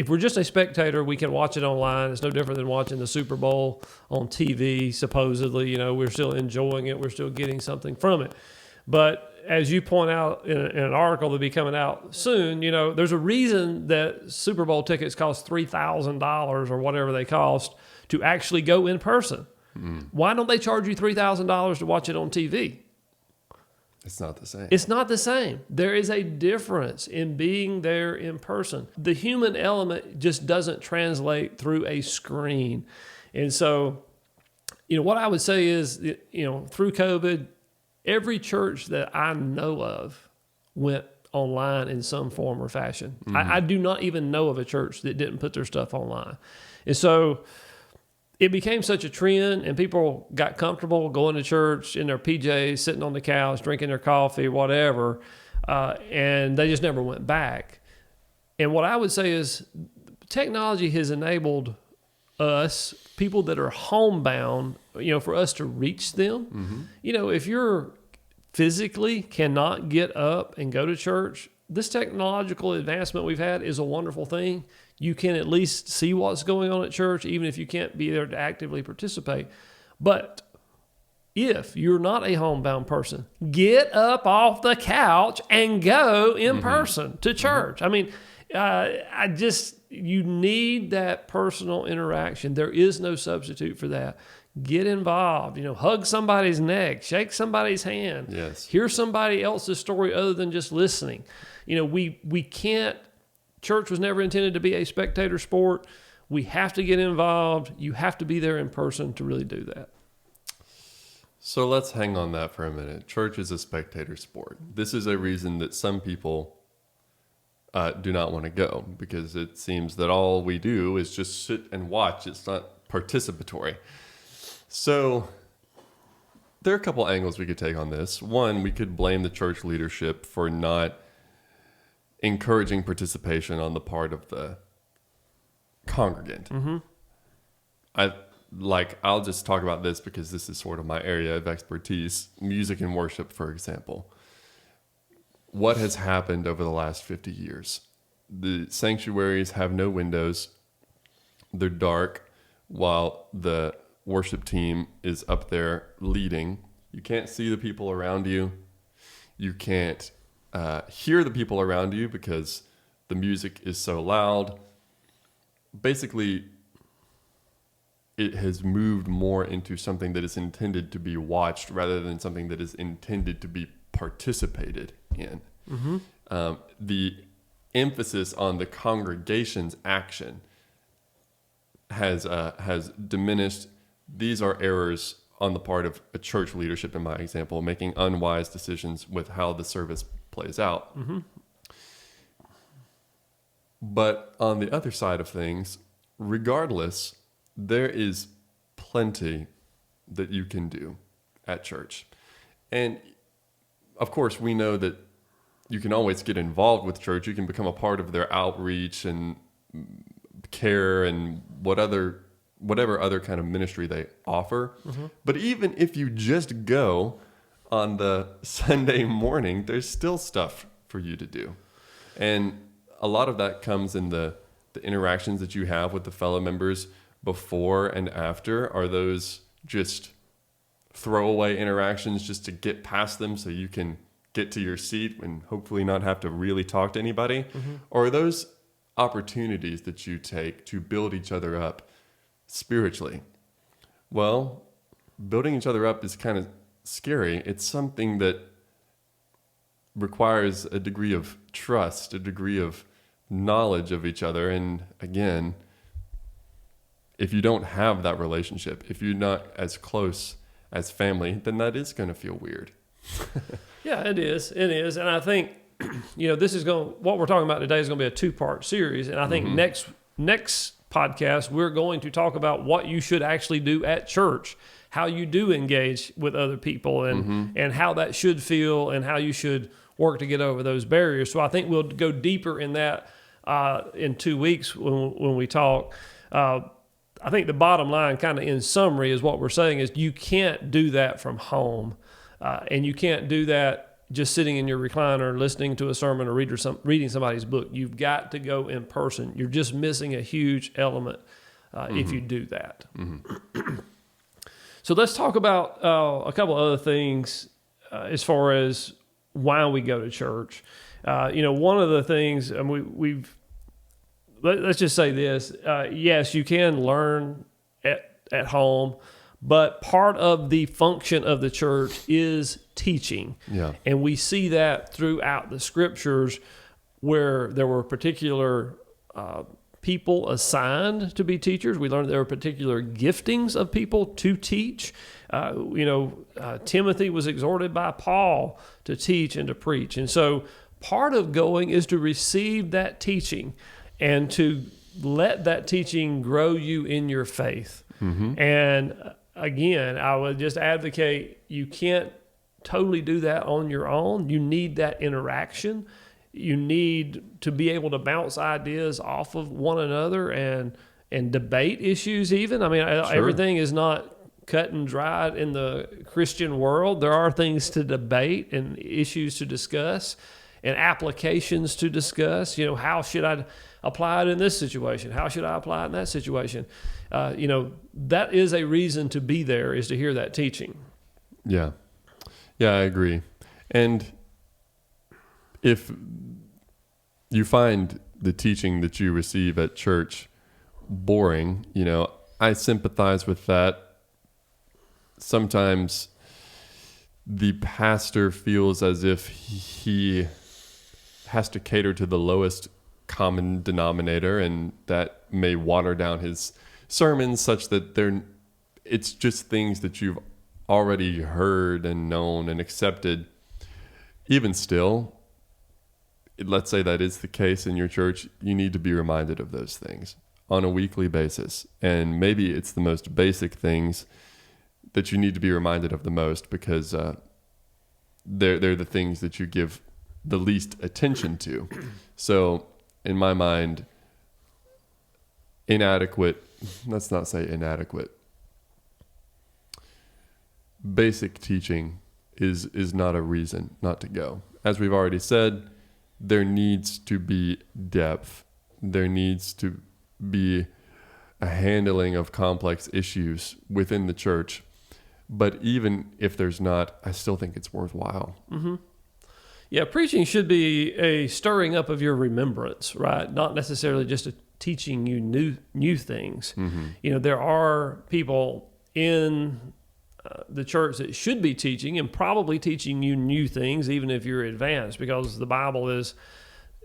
we're just a spectator, we can watch it online. It's no different than watching the Super Bowl on TV, supposedly. We're still enjoying it. We're still getting something from it. But as you point out in an article that'll be coming out soon, there's a reason that Super Bowl tickets cost $3,000 or whatever they cost to actually go in person. Why don't they charge you $3,000 to watch it on TV? It's not the same. It's not the same. There is a difference in being there in person. The human element just doesn't translate through a screen. And so, what I would say is, through COVID, every church that I know of went online in some form or fashion. I do not even know of a church that didn't put their stuff online. And so it became such a trend, and people got comfortable going to church in their PJs, sitting on the couch, drinking their coffee, whatever, and they just never went back. And what I would say is technology has enabled us, people that are homebound, for us to reach them. If you're physically cannot get up and go to church, this technological advancement we've had is a wonderful thing. You can at least see what's going on at church, even if you can't be there to actively participate. But if you're not a homebound person, get up off the couch and go in person to church. I mean, you need that personal interaction. There is no substitute for that. Get involved, hug somebody's neck, shake somebody's hand, hear somebody else's story other than just listening. We can't, church was never intended to be a spectator sport. We have to get involved. You have to be there in person to really do that. So let's hang on that for a minute. Church is a spectator sport. This is a reason that some people do not want to go, because it seems that all we do is just sit and watch. It's not participatory. So there are a couple angles we could take on this. One, we could blame the church leadership for not encouraging participation on the part of the congregant. I'll just talk about this because this is sort of my area of expertise. Music and worship, for example. what has happened over the last 50 years. The sanctuaries have no windows. They're dark while the worship team is up there leading. You can't see the people around you. You can't hear the people around you because the music is so loud. Basically, it has moved more into something that is intended to be watched rather than something that is intended to be participated in. Mm-hmm. The emphasis on the congregation's action has diminished. These are errors on the part of a church leadership, in my example, making unwise decisions with how the service plays out. Mm-hmm. But on the other side of things, regardless, there is plenty that you can do at church. And of course, we know that you can always get involved with church. You can become a part of their outreach and care and whatever other kind of ministry they offer. Mm-hmm. But even if you just go on the Sunday morning, there's still stuff for you to do. And a lot of that comes in the interactions that you have with the fellow members before and after. Are those just throwaway interactions just to get past them so you can get to your seat and hopefully not have to really talk to anybody? Mm-hmm. Or are those opportunities that you take to build each other up spiritually? Well, building each other up is kind of scary. It's something that requires a degree of trust, a degree of knowledge of each other. And again, if you don't have that relationship, if you're not as close as family, then that is going to feel weird. Yeah, it is. It is. And I think, what we're talking about today is going to be a 2-part series. And I think next podcast, we're going to talk about what you should actually do at church, how you do engage with other people and how that should feel and how you should work to get over those barriers. So I think we'll go deeper in that in 2 weeks when we talk. I think the bottom line, kind of in summary, is what we're saying is you can't do that from home, and you can't do that just sitting in your recliner listening to a sermon or reading somebody's book. You've got to go in person. You're just missing a huge element if you do that. Mm-hmm. So let's talk about a couple other things as far as why we go to church. One of the things, and let's just say this. Yes, you can learn at home, but part of the function of the church is teaching. Yeah. And we see that throughout the scriptures where there were particular people assigned to be teachers. We learned there were particular giftings of people to teach. Timothy was exhorted by Paul to teach and to preach. And so part of going is to receive that teaching and to let that teaching grow you in your faith. Mm-hmm. And again, I would just advocate you can't totally do that on your own. You need that interaction. You need to be able to bounce ideas off of one another and debate issues even. I mean, sure. Everything is not cut and dried in the Christian world. There are things to debate and issues to discuss and applications to discuss. How should I apply it in this situation? How should I apply it in that situation? That is a reason to be there, is to hear that teaching. Yeah. Yeah, I agree. And if you find the teaching that you receive at church boring, I sympathize with that. Sometimes the pastor feels as if he has to cater to the lowest common denominator, and that may water down his sermons such that it's just things that you've already heard and known and accepted. Even still, let's say that is the case in your church, you need to be reminded of those things on a weekly basis. And maybe it's the most basic things that you need to be reminded of the most, because they're the things that you give the least attention to. So in my mind, let's not say inadequate, basic teaching is not a reason not to go. As we've already said, there needs to be depth. There needs to be a handling of complex issues within the church. But even if there's not, I still think it's worthwhile. Mm-hmm. Yeah, preaching should be a stirring up of your remembrance, right? Not necessarily just a teaching you new things. Mm-hmm. There are people in the church that should be teaching and probably teaching you new things, even if you're advanced, because the Bible is,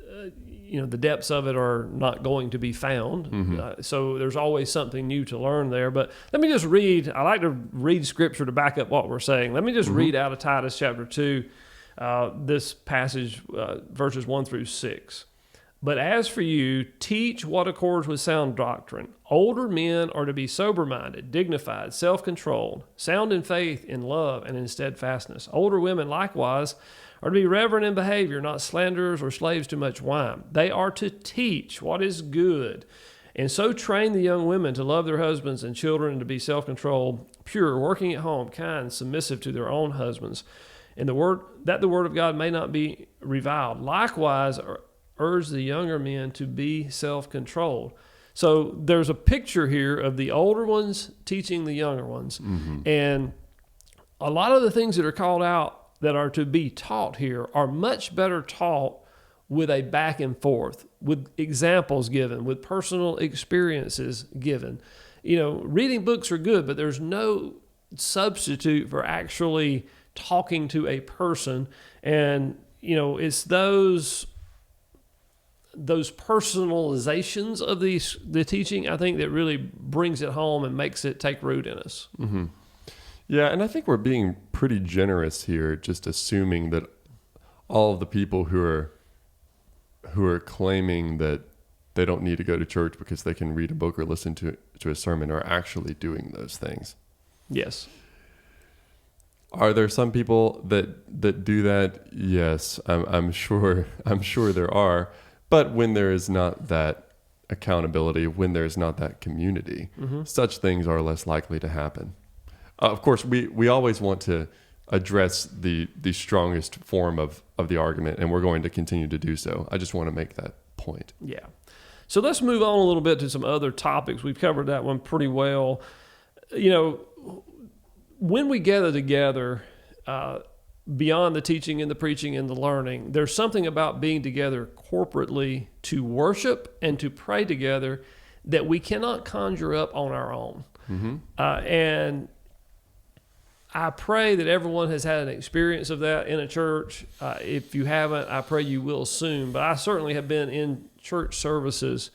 the depths of it are not going to be found. Mm-hmm. So there's always something new to learn there. But let me just read. I like to read scripture to back up what we're saying. Let me just read out of Titus chapter 2, this passage, verses 1 through 6. But as for you, teach what accords with sound doctrine. Older men are to be sober-minded, dignified, self-controlled, sound in faith, in love, and in steadfastness. Older women likewise are to be reverent in behavior, not slanderers or slaves to much wine. They are to teach what is good, and so train the young women to love their husbands and children and to be self-controlled, pure, working at home, kind, submissive to their own husbands, and the word of God may not be reviled. Likewise, urge the younger men to be self-controlled. So there's a picture here of the older ones teaching the younger ones. Mm-hmm. And a lot of the things that are called out that are to be taught here are much better taught with a back and forth, with examples given, with personal experiences given. Reading books are good, but there's no substitute for actually talking to a person. And, it's those personalizations of the teaching, I think, that really brings it home and makes it take root in us. Mm-hmm. Yeah, and I think we're being pretty generous here, just assuming that all of the people who are claiming that they don't need to go to church because they can read a book or listen to a sermon are actually doing those things. Yes. Are there some people that do that? Yes, I'm sure there are. But when there is not that accountability, when there is not that community, mm-hmm. such things are less likely to happen. Of course, we always want to address the strongest form of the argument, and we're going to continue to do so. I just want to make that point. Yeah. So let's move on a little bit to some other topics. We've covered that one pretty well. When we gather together, beyond the teaching and the preaching and the learning, there's something about being together corporately to worship and to pray together that we cannot conjure up on our own. Mm-hmm. And I pray that everyone has had an experience of that in a church. If you haven't, I pray you will soon. But I certainly have been in church services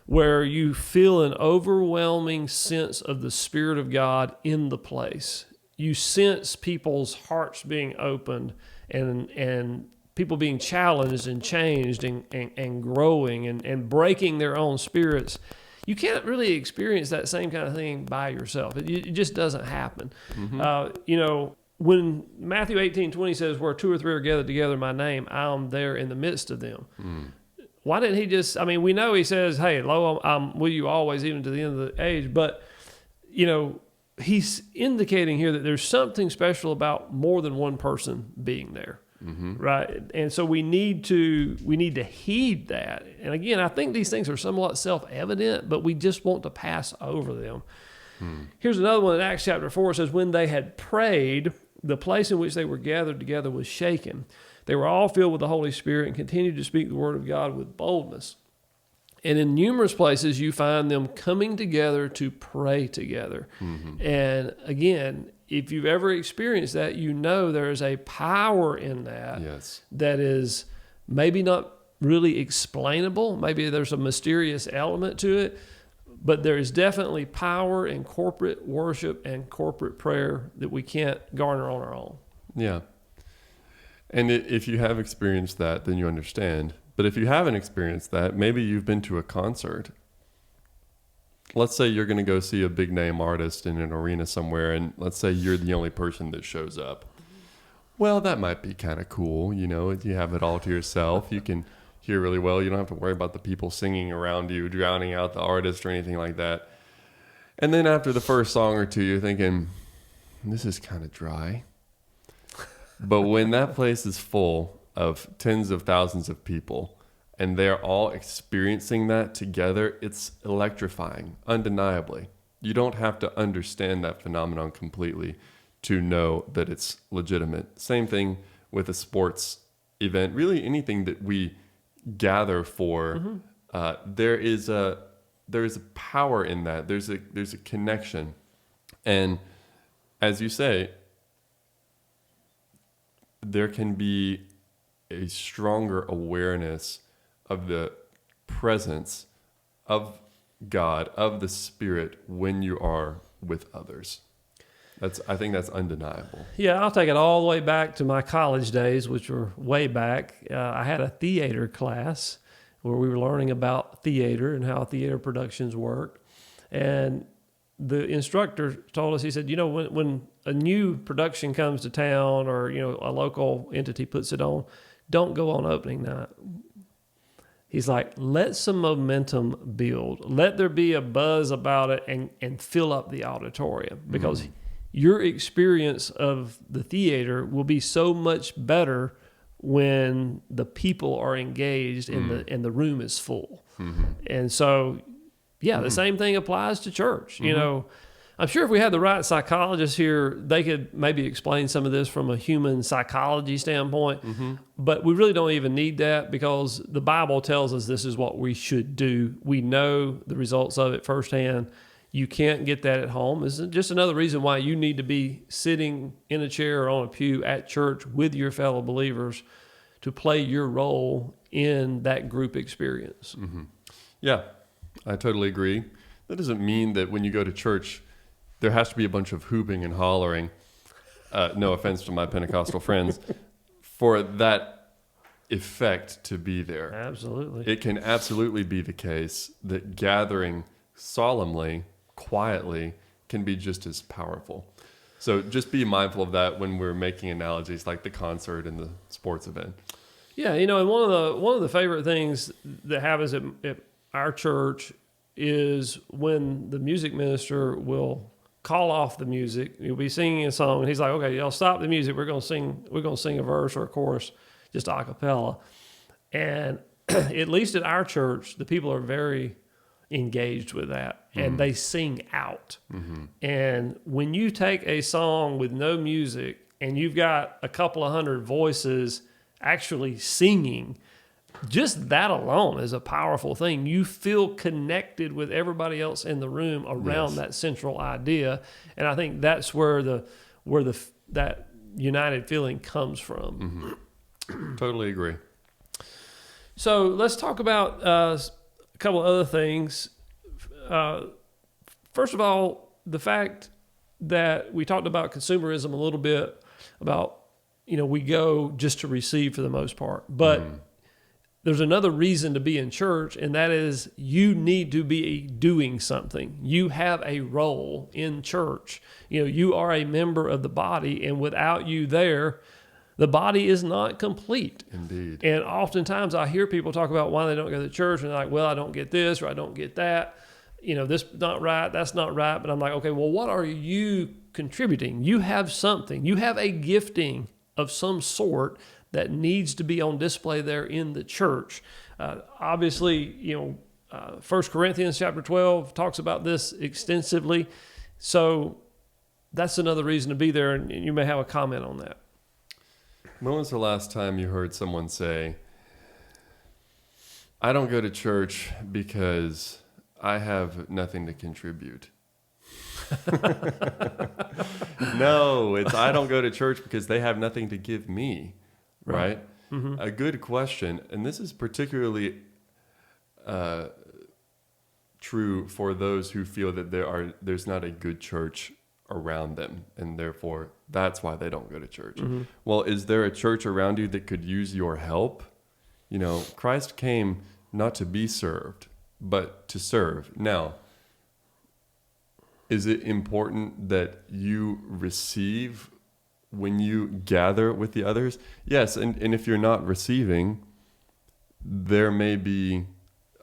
where you feel an overwhelming sense of the Spirit of God in the place. You sense people's hearts being opened and people being challenged and changed and growing and breaking their own spirits. You can't really experience that same kind of thing by yourself. It just doesn't happen. Mm-hmm. When Matthew 18:20 says, where 2 or 3 are gathered together in my name, I'm there in the midst of them. Mm. Why didn't he just, we know he says, hey, lo, I'm with you always, even to the end of the age. But, he's indicating here that there's something special about more than one person being there. Mm-hmm. Right. And so we need to heed that. And again, I think these things are somewhat self-evident, but we just want to pass over them. Here's another one in Acts chapter 4. It says, when they had prayed, the place in which they were gathered together was shaken. They were all filled with the Holy Spirit and continued to speak the word of God with boldness. And in numerous places, you find them coming together to pray together. Mm-hmm. And again, if you've ever experienced that, there is a power in that. Yes. That is maybe not really explainable. Maybe there's a mysterious element to it, but there is definitely power in corporate worship and corporate prayer that we can't garner on our own. Yeah. And if you have experienced that, then you understand. But if you haven't experienced that, maybe you've been to a concert. Let's say you're going to go see a big name artist in an arena somewhere, and let's say you're the only person that shows up. Well, that might be kind of cool. You have it all to yourself. You can hear really well. You don't have to worry about the people singing around you, drowning out the artist or anything like that. And then after the first song or two, you're thinking, this is kind of dry. But when that place is full of tens of thousands of people and they're all experiencing that together, it's electrifying, undeniably. You don't have to understand that phenomenon completely to know that it's legitimate. Same thing with a sports event. Really, anything that we gather for, there is a power in that. There's a connection, and as you say, there can be a stronger awareness of the presence of God, of the Spirit, when you are with others. I think that's undeniable. Yeah, I'll take it all the way back to my college days, which were way back. I had a theater class where we were learning about theater and how theater productions work. And the instructor told us, he said, when a new production comes to town or, a local entity puts it on, don't go on opening night. He's like, let some momentum build. Let there be a buzz about it and fill up the auditorium, because your experience of the theater will be so much better when the people are engaged and the room is full. And so, the same thing applies to church. I'm sure if we had the right psychologist here, they could maybe explain some of this from a human psychology standpoint. But we really don't even need that, because the Bible tells us this is what we should do. We know the results of it firsthand. You can't get that at home. It's just another reason why you need to be sitting in a chair or on a pew at church with your fellow believers to play your role in that group experience. Yeah, I totally agree. That doesn't mean that when you go to church, there has to be a bunch of hooping and hollering. No offense to my Pentecostal friends, for that effect to be there. Absolutely. It can absolutely be the case that gathering solemnly, quietly, can be just as powerful. So just be mindful of that when we're making analogies like the concert and the sports event. Yeah, and one of the favorite things that happens at our church is when the music minister will call off the music. You'll be singing a song, and he's like, "Okay, y'all stop the music. We're gonna sing a verse or a chorus, just a cappella." And at least at our church, the people are very engaged with that, and they sing out. And when you take a song with no music and you've got a couple of hundred voices actually singing, just that alone is a powerful thing. You feel connected with everybody else in the room around that central idea, and I think that's where that united feeling comes from. Totally agree. So let's talk about a couple of other things. First of all, the fact that we talked about consumerism a little bit, about we go just to receive for the most part, but there's another reason to be in church, and that is you need to be doing something. You have a role in church. You are a member of the body, and without you there, the body is not complete. Indeed. And oftentimes I hear people talk about why they don't go to church, and they're like, well, I don't get this or I don't get that. This not right, that's not right. But I'm like, okay, well, what are you contributing? You have something. You have a gifting of some sort that needs to be on display there in the church. Obviously, 1 Corinthians chapter 12 talks about this extensively. So that's another reason to be there, and you may have a comment on that. When was the last time you heard someone say, I don't go to church because I have nothing to contribute? No, it's I don't go to church because they have nothing to give me. Right? A good question, and this is particularly true for those who feel that there's not a good church around them, and therefore that's why they don't go to church. Well, is there a church around you that could use your help? Christ came not to be served, but to serve. Now, is it important that you receive when you gather with the others? Yes, and if you're not receiving, there may be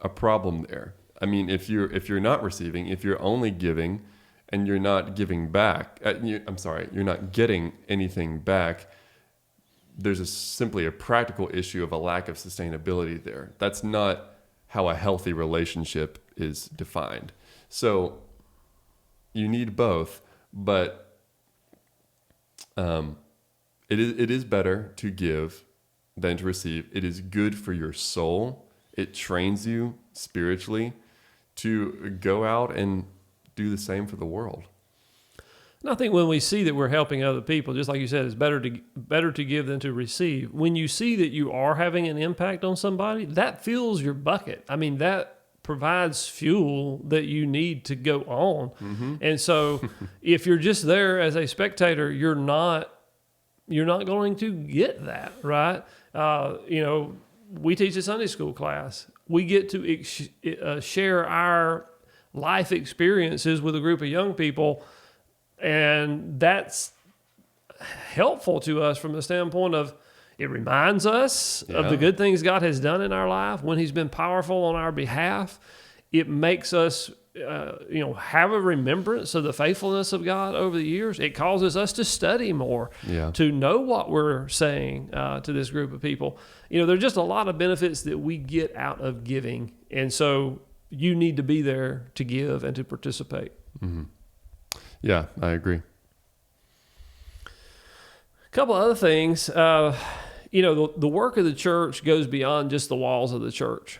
a problem there. I mean, if you're not receiving, if you're only giving and you're not giving back, you're not getting anything back, there's simply a practical issue of a lack of sustainability there. That's not how a healthy relationship is defined. So you need both, but it is better to give than to receive. It is good for your soul. It trains you spiritually to go out and do the same for the world. And I think when we see that we're helping other people, just like you said, it's better to give than to receive. When you see that you are having an impact on somebody, that fills your bucket. I mean, that provides fuel that you need to go on. Mm-hmm. And so if you're just there as a spectator, you're not going to get that, right? We teach a Sunday school class. We get to share our life experiences with a group of young people, and that's helpful to us from the standpoint of it reminds us of the good things God has done in our life when He's been powerful on our behalf. It makes us, have a remembrance of the faithfulness of God over the years. It causes us to study more, to know what we're saying to this group of people. There's just a lot of benefits that we get out of giving, and so you need to be there to give and to participate. Mm-hmm. Yeah, I agree. A couple other things. The work of the church goes beyond just the walls of the church.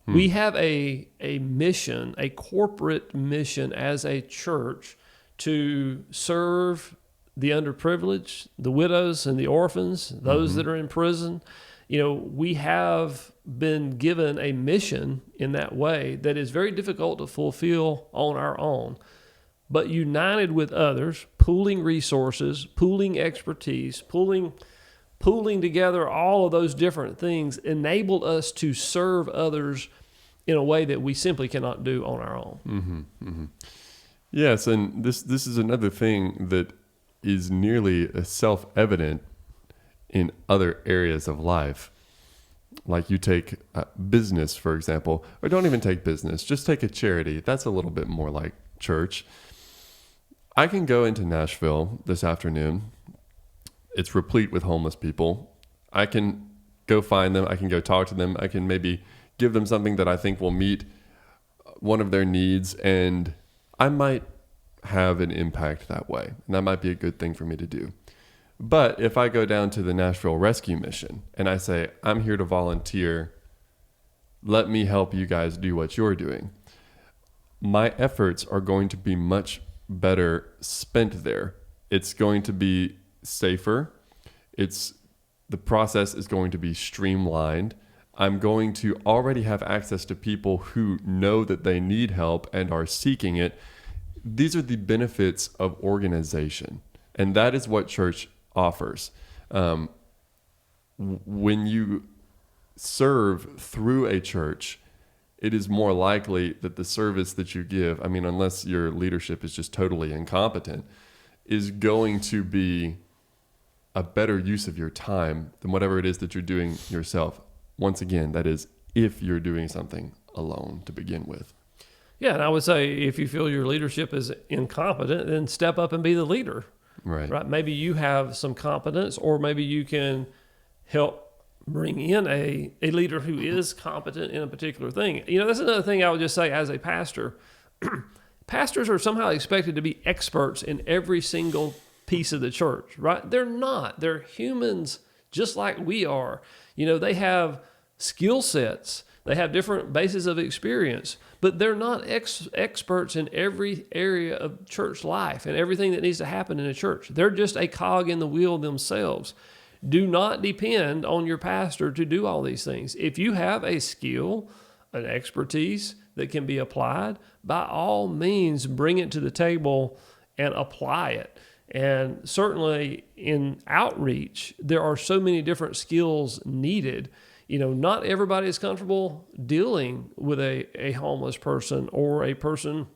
We have a mission, a corporate mission as a church to serve the underprivileged, the widows and the orphans, those that are in prison. We have been given a mission in that way that is very difficult to fulfill on our own. But united with others, pooling resources, pooling expertise, pooling together all of those different things enabled us to serve others in a way that we simply cannot do on our own. Mm-hmm, mm-hmm. Yes, and this is another thing that is nearly self-evident in other areas of life. Like you take business, for example, or don't even take business, just take a charity. That's a little bit more like church. I can go into Nashville this afternoon. It's replete with homeless people. I can go find them. I can go talk to them. I can maybe give them something that I think will meet one of their needs, and I might have an impact that way. And that might be a good thing for me to do. But if I go down to the Nashville Rescue Mission and I say, I'm here to volunteer, let me help you guys do what you're doing, my efforts are going to be much better spent there. It's going to be safer. The process is going to be streamlined. I'm going to already have access to people who know that they need help and are seeking it. These are the benefits of organization, and that is what church offers. When you serve through a church, it is more likely that the service that you give, unless your leadership is just totally incompetent, is going to be a better use of your time than whatever it is that you're doing yourself. Once again, that is if you're doing something alone to begin with. Yeah, and I would say if you feel your leadership is incompetent, then step up and be the leader. Right. Maybe you have some competence, or maybe you can help bring in a leader who is competent in a particular thing. That's another thing I would just say as a pastor. Pastors are somehow expected to be experts in every single piece of the church, right? They're not. They're humans just like we are. They have skill sets. They have different bases of experience, but they're not experts in every area of church life and everything that needs to happen in a church. They're just a cog in the wheel themselves. Do not depend on your pastor to do all these things. If you have a skill, an expertise that can be applied, by all means, bring it to the table and apply it. And certainly in outreach, there are so many different skills needed. Not everybody is comfortable dealing with a homeless person or a person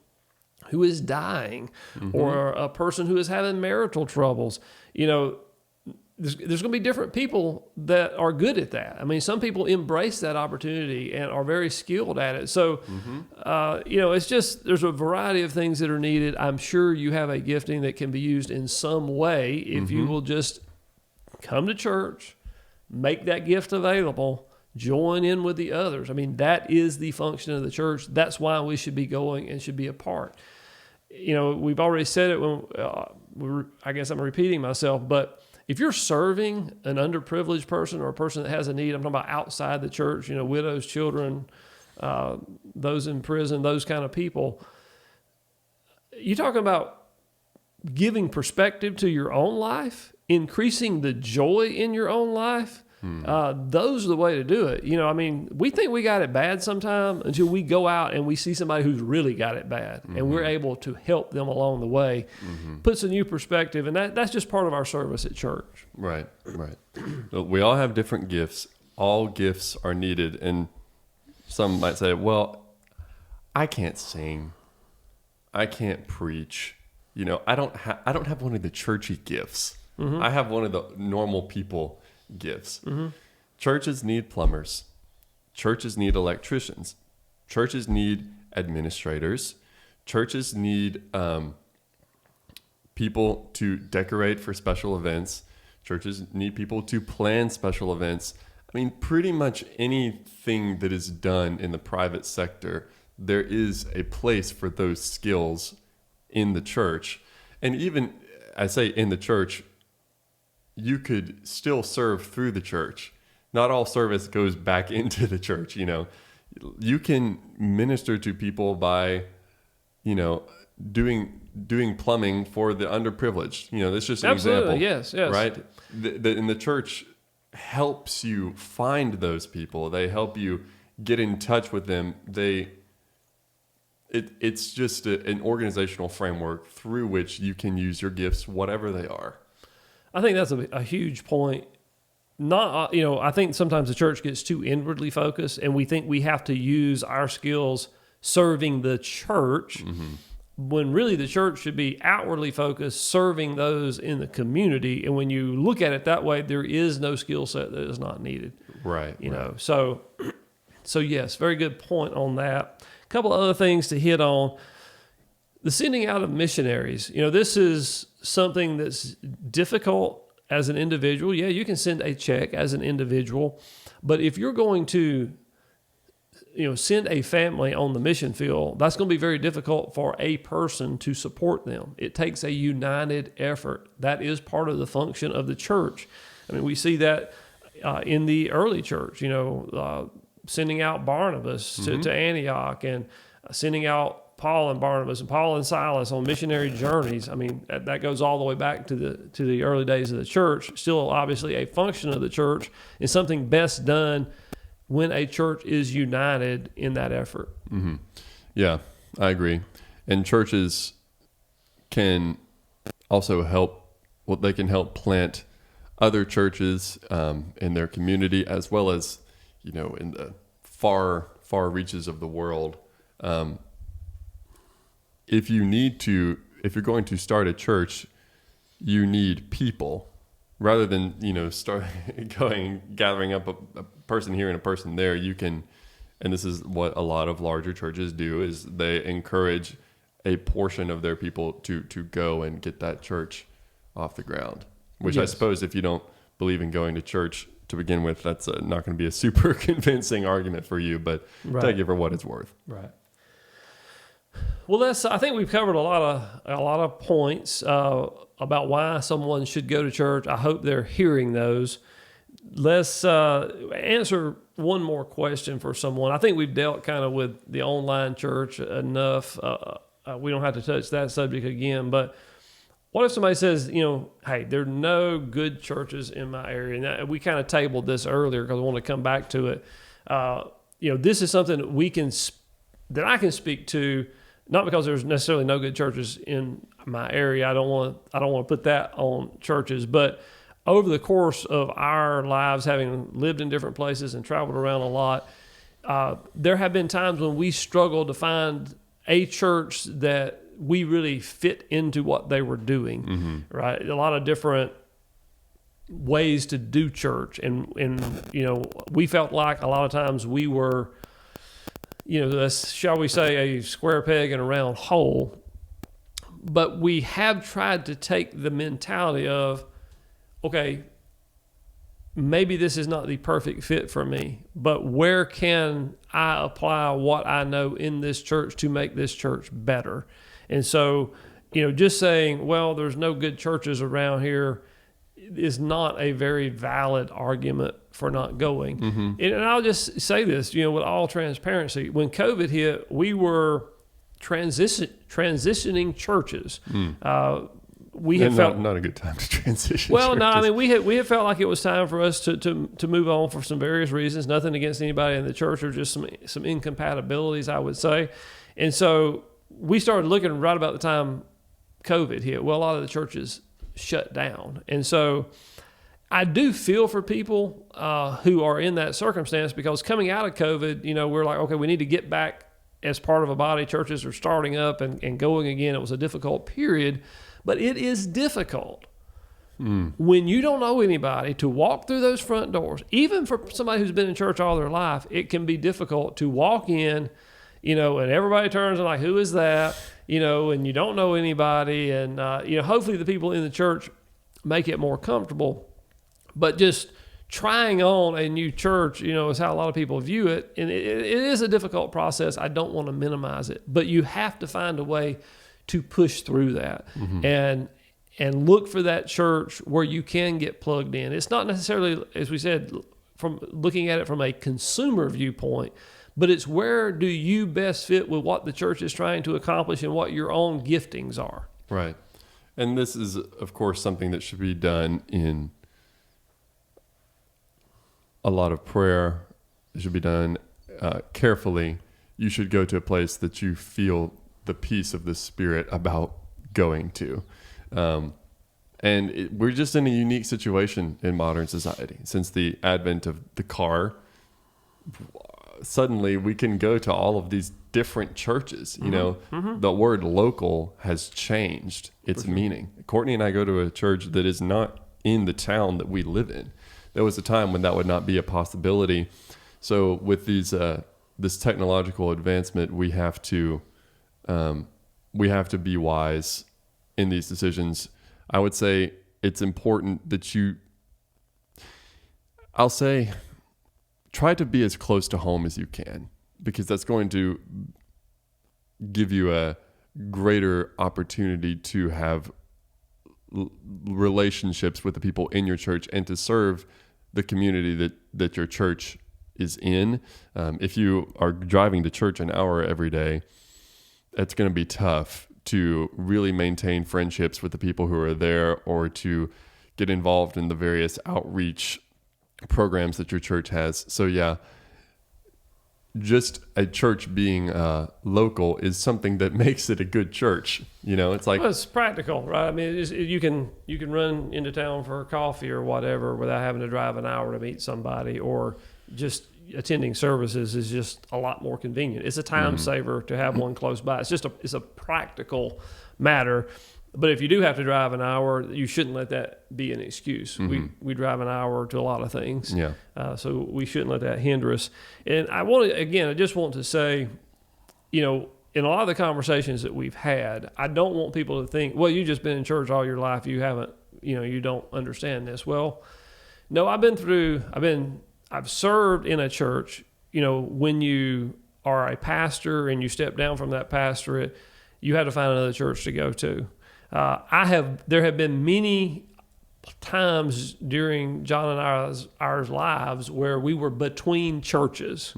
who is dying or a person who is having marital troubles. There's going to be different people that are good at that. Some people embrace that opportunity and are very skilled at it. So, it's just, there's a variety of things that are needed. I'm sure you have a gifting that can be used in some way if you will just come to church, make that gift available, join in with the others. I mean, that is the function of the church. That's why we should be going and should be a part. We've already said it when I guess I'm repeating myself, but if you're serving an underprivileged person or a person that has a need, I'm talking about outside the church, widows, children, those in prison, those kind of people, you're talking about giving perspective to your own life, increasing the joy in your own life. Those are the way to do it. We think we got it bad sometime until we go out and we see somebody who's really got it bad, and we're able to help them along the way. Puts a new perspective, and that's just part of our service at church. Right. We all have different gifts. All gifts are needed, and some might say, well, I can't sing. I can't preach. I don't have one of the churchy gifts. I have one of the normal people gifts. Churches need plumbers. Churches need electricians. Churches need administrators. Churches need people to decorate for special events. Churches need people to plan special events. Pretty much anything that is done in the private sector, there is a place for those skills in the church. And even, I say in the church, you could still serve through the church. Not all service goes back into the church. You can minister to people by, doing plumbing for the underprivileged. That's just an example. Yes. Right? And the church helps you find those people. They help you get in touch with them. It's just an organizational framework through which you can use your gifts, whatever they are. I think that's a huge point. I think sometimes the church gets too inwardly focused, and we think we have to use our skills serving the church, when really the church should be outwardly focused, serving those in the community. And when you look at it that way, there is no skill set that is not needed. Right. So yes, very good point on that. A couple of other things to hit on. The sending out of missionaries. This is something that's difficult as an individual. Yeah, you can send a check as an individual, but if you're going to, send a family on the mission field, that's going to be very difficult for a person to support them. It takes a united effort. That is part of the function of the church. We see that in the early church, sending out Barnabas to Antioch, and sending out Paul and Barnabas and Paul and Silas on missionary journeys. That goes all the way back to the early days of the church. Still, obviously, a function of the church, and something best done when a church is united in that effort. Yeah, I agree. And churches can also help. Well, they can help plant other churches in their community, as well as in the far reaches of the world. If you're going to start a church, you need people rather than, start gathering up a person here and a person there. You can, and this is what a lot of larger churches do, is they encourage a portion of their people to go and get that church off the ground, which I suppose if you don't believe in going to church to begin with, that's not going to be a super convincing argument for you, but take it for what it's worth. Right. Well, I think we've covered a lot of points about why someone should go to church. I hope they're hearing those. Let's answer one more question for someone. I think we've dealt kind of with the online church enough. We don't have to touch that subject again. But what if somebody says, hey, there are no good churches in my area? And we kind of tabled this earlier because I want to come back to it. This is something that I can speak to. Not because there's necessarily no good churches in my area. I don't want to put that on churches, but over the course of our lives, having lived in different places and traveled around a lot, there have been times when we struggled to find a church that we really fit into what they were doing. Right? A lot of different ways to do church, and we felt like a lot of times we were, shall we say, a square peg in a round hole. But we have tried to take the mentality of, okay, maybe this is not the perfect fit for me, but where can I apply what I know in this church to make this church better? And so, just saying, well, there's no good churches around here is not a very valid argument for not going. Mm-hmm. And I'll just say this, with all transparency, when COVID hit, we were transitioning churches. We had felt not a good time to transition. Well, no, churches. we had felt like it was time for us to move on for some various reasons. Nothing against anybody in the church, or just some incompatibilities, I would say. And so we started looking right about the time COVID hit. Well, a lot of the churches shut down, and so I do feel for people who are in that circumstance, because coming out of COVID, we're like, okay, we need to get back as part of a body. Churches are starting up and going again. It was a difficult period. But it is difficult when you don't know anybody to walk through those front doors. Even for somebody who's been in church all their life, it can be difficult to walk in, and everybody turns and like, who is that? And you don't know anybody. And, hopefully the people in the church make it more comfortable. But just trying on a new church, is how a lot of people view it. And it is a difficult process. I don't want to minimize it. But you have to find a way to push through that and look for that church where you can get plugged in. It's not necessarily, as we said, from looking at it from a consumer viewpoint, but it's where do you best fit with what the church is trying to accomplish and what your own giftings are. Right. And this is, of course, something that should be done in a lot of prayer. It should be done carefully. You should go to a place that you feel the peace of the Spirit about going to. We're just in a unique situation in modern society. Since the advent of the car, suddenly we can go to all of these different churches. The word local has changed its meaning. Courtney and I go to a church that is not in the town that we live in. There was a time when that would not be a possibility. So with this technological advancement, we have to be wise in these decisions. I would say it's important that I'll say, try to be as close to home as you can, because that's going to give you a greater opportunity to have relationships with the people in your church and to serve the community that your church is in. If you are driving to church an hour every day, it's going to be tough to really maintain friendships with the people who are there, or to get involved in the various outreach programs that your church has. So yeah, just a church being local is something that makes it a good church. It's like, well, it's practical, right? I mean, you can run into town for coffee or whatever without having to drive an hour to meet somebody, or just attending services is just a lot more convenient. It's a time saver to have one close by. It's a practical matter. But if you do have to drive an hour, you shouldn't let that be an excuse. We drive an hour to a lot of things. Yeah. So we shouldn't let that hinder us. And I just want to say, in a lot of the conversations that we've had, I don't want people to think, well, you've just been in church all your life. You haven't, you don't understand this. Well, no, I've served in a church. When you are a pastor and you step down from that pastorate, you had to find another church to go to. There have been many times during John and our lives where we were between churches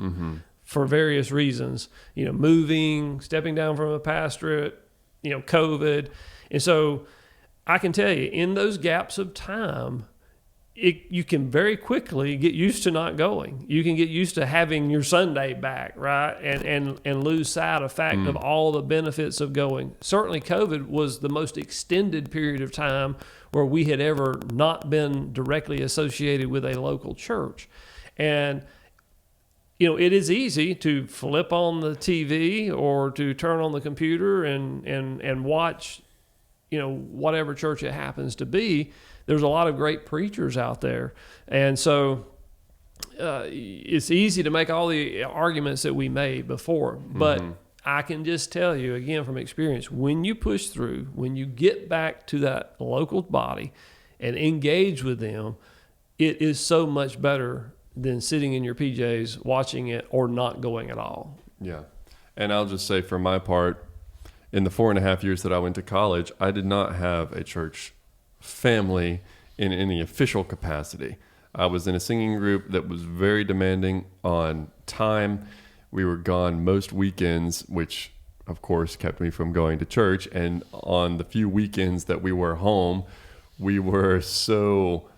for various reasons, moving, stepping down from a pastorate, COVID. And so I can tell you, in those gaps of time, you can very quickly get used to not going. You can get used to having your Sunday back, right? And lose sight of fact of all the benefits of going. Certainly COVID was the most extended period of time where we had ever not been directly associated with a local church. And it is easy to flip on the TV or to turn on the computer and watch, whatever church it happens to be. There's a lot of great preachers out there. And so it's easy to make all the arguments that we made before. But I can just tell you, again, from experience, when you push through, when you get back to that local body and engage with them, it is so much better than sitting in your PJs watching it or not going at all. Yeah. And I'll just say for my part, in the 4.5 years that I went to college, I did not have a church family in any official capacity. I was in a singing group that was very demanding on time. We were gone most weekends, which of course kept me from going to church. And on the few weekends that we were home, we were so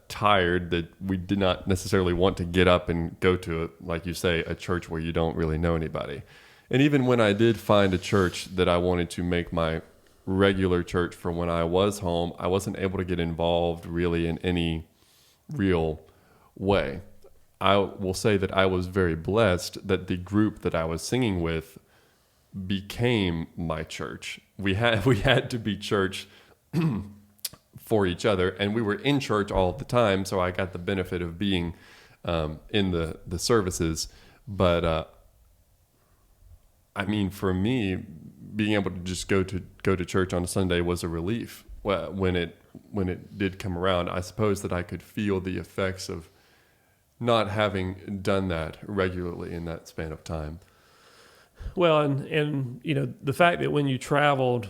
tired that we did not necessarily want to get up and go to, like you say, a church where you don't really know anybody. And even when I did find a church that I wanted to make my regular church for when I was home, I wasn't able to get involved really in any real way. I will say that I was very blessed that the group that I was singing with became my church. We had to be church for each other, and we were in church all the time, so I got the benefit of being in the services. But I mean, for me, being able to just go to church on a Sunday was a relief. When it did come around, I suppose that I could feel the effects of not having done that regularly in that span of time. Well, and you know, the fact that when you traveled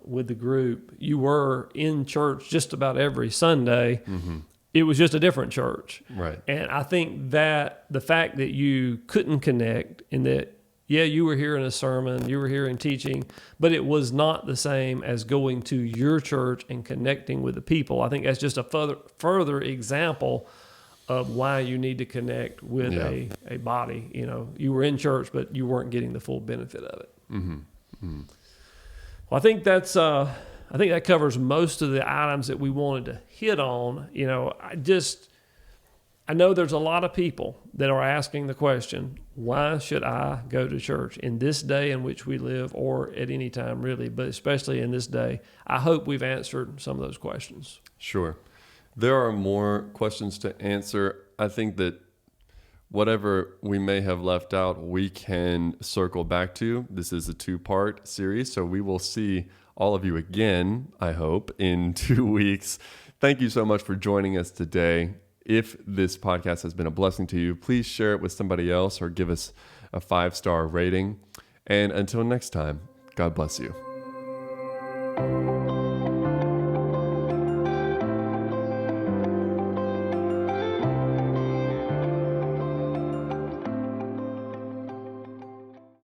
with the group, you were in church just about every Sunday. Mm-hmm. It was just a different church. Right. And I think that the fact that you couldn't connect in that, yeah, you were hearing a sermon, you were hearing teaching, but it was not the same as going to your church and connecting with the people. I think that's just a further example of why you need to connect with a body. You know, you were in church, but you weren't getting the full benefit of it. Mm-hmm. Mm-hmm. Well, I think that covers most of the items that we wanted to hit on. You know, I know there's a lot of people that are asking the question, why should I go to church in this day in which we live, or at any time really, but especially in this day? I hope we've answered some of those questions. Sure. There are more questions to answer. I think that whatever we may have left out, we can circle back to. This is a 2-part series, so we will see all of you again, I hope, in 2 weeks. Thank you so much for joining us today. If this podcast has been a blessing to you, please share it with somebody else or give us a 5-star rating. And until next time, God bless you.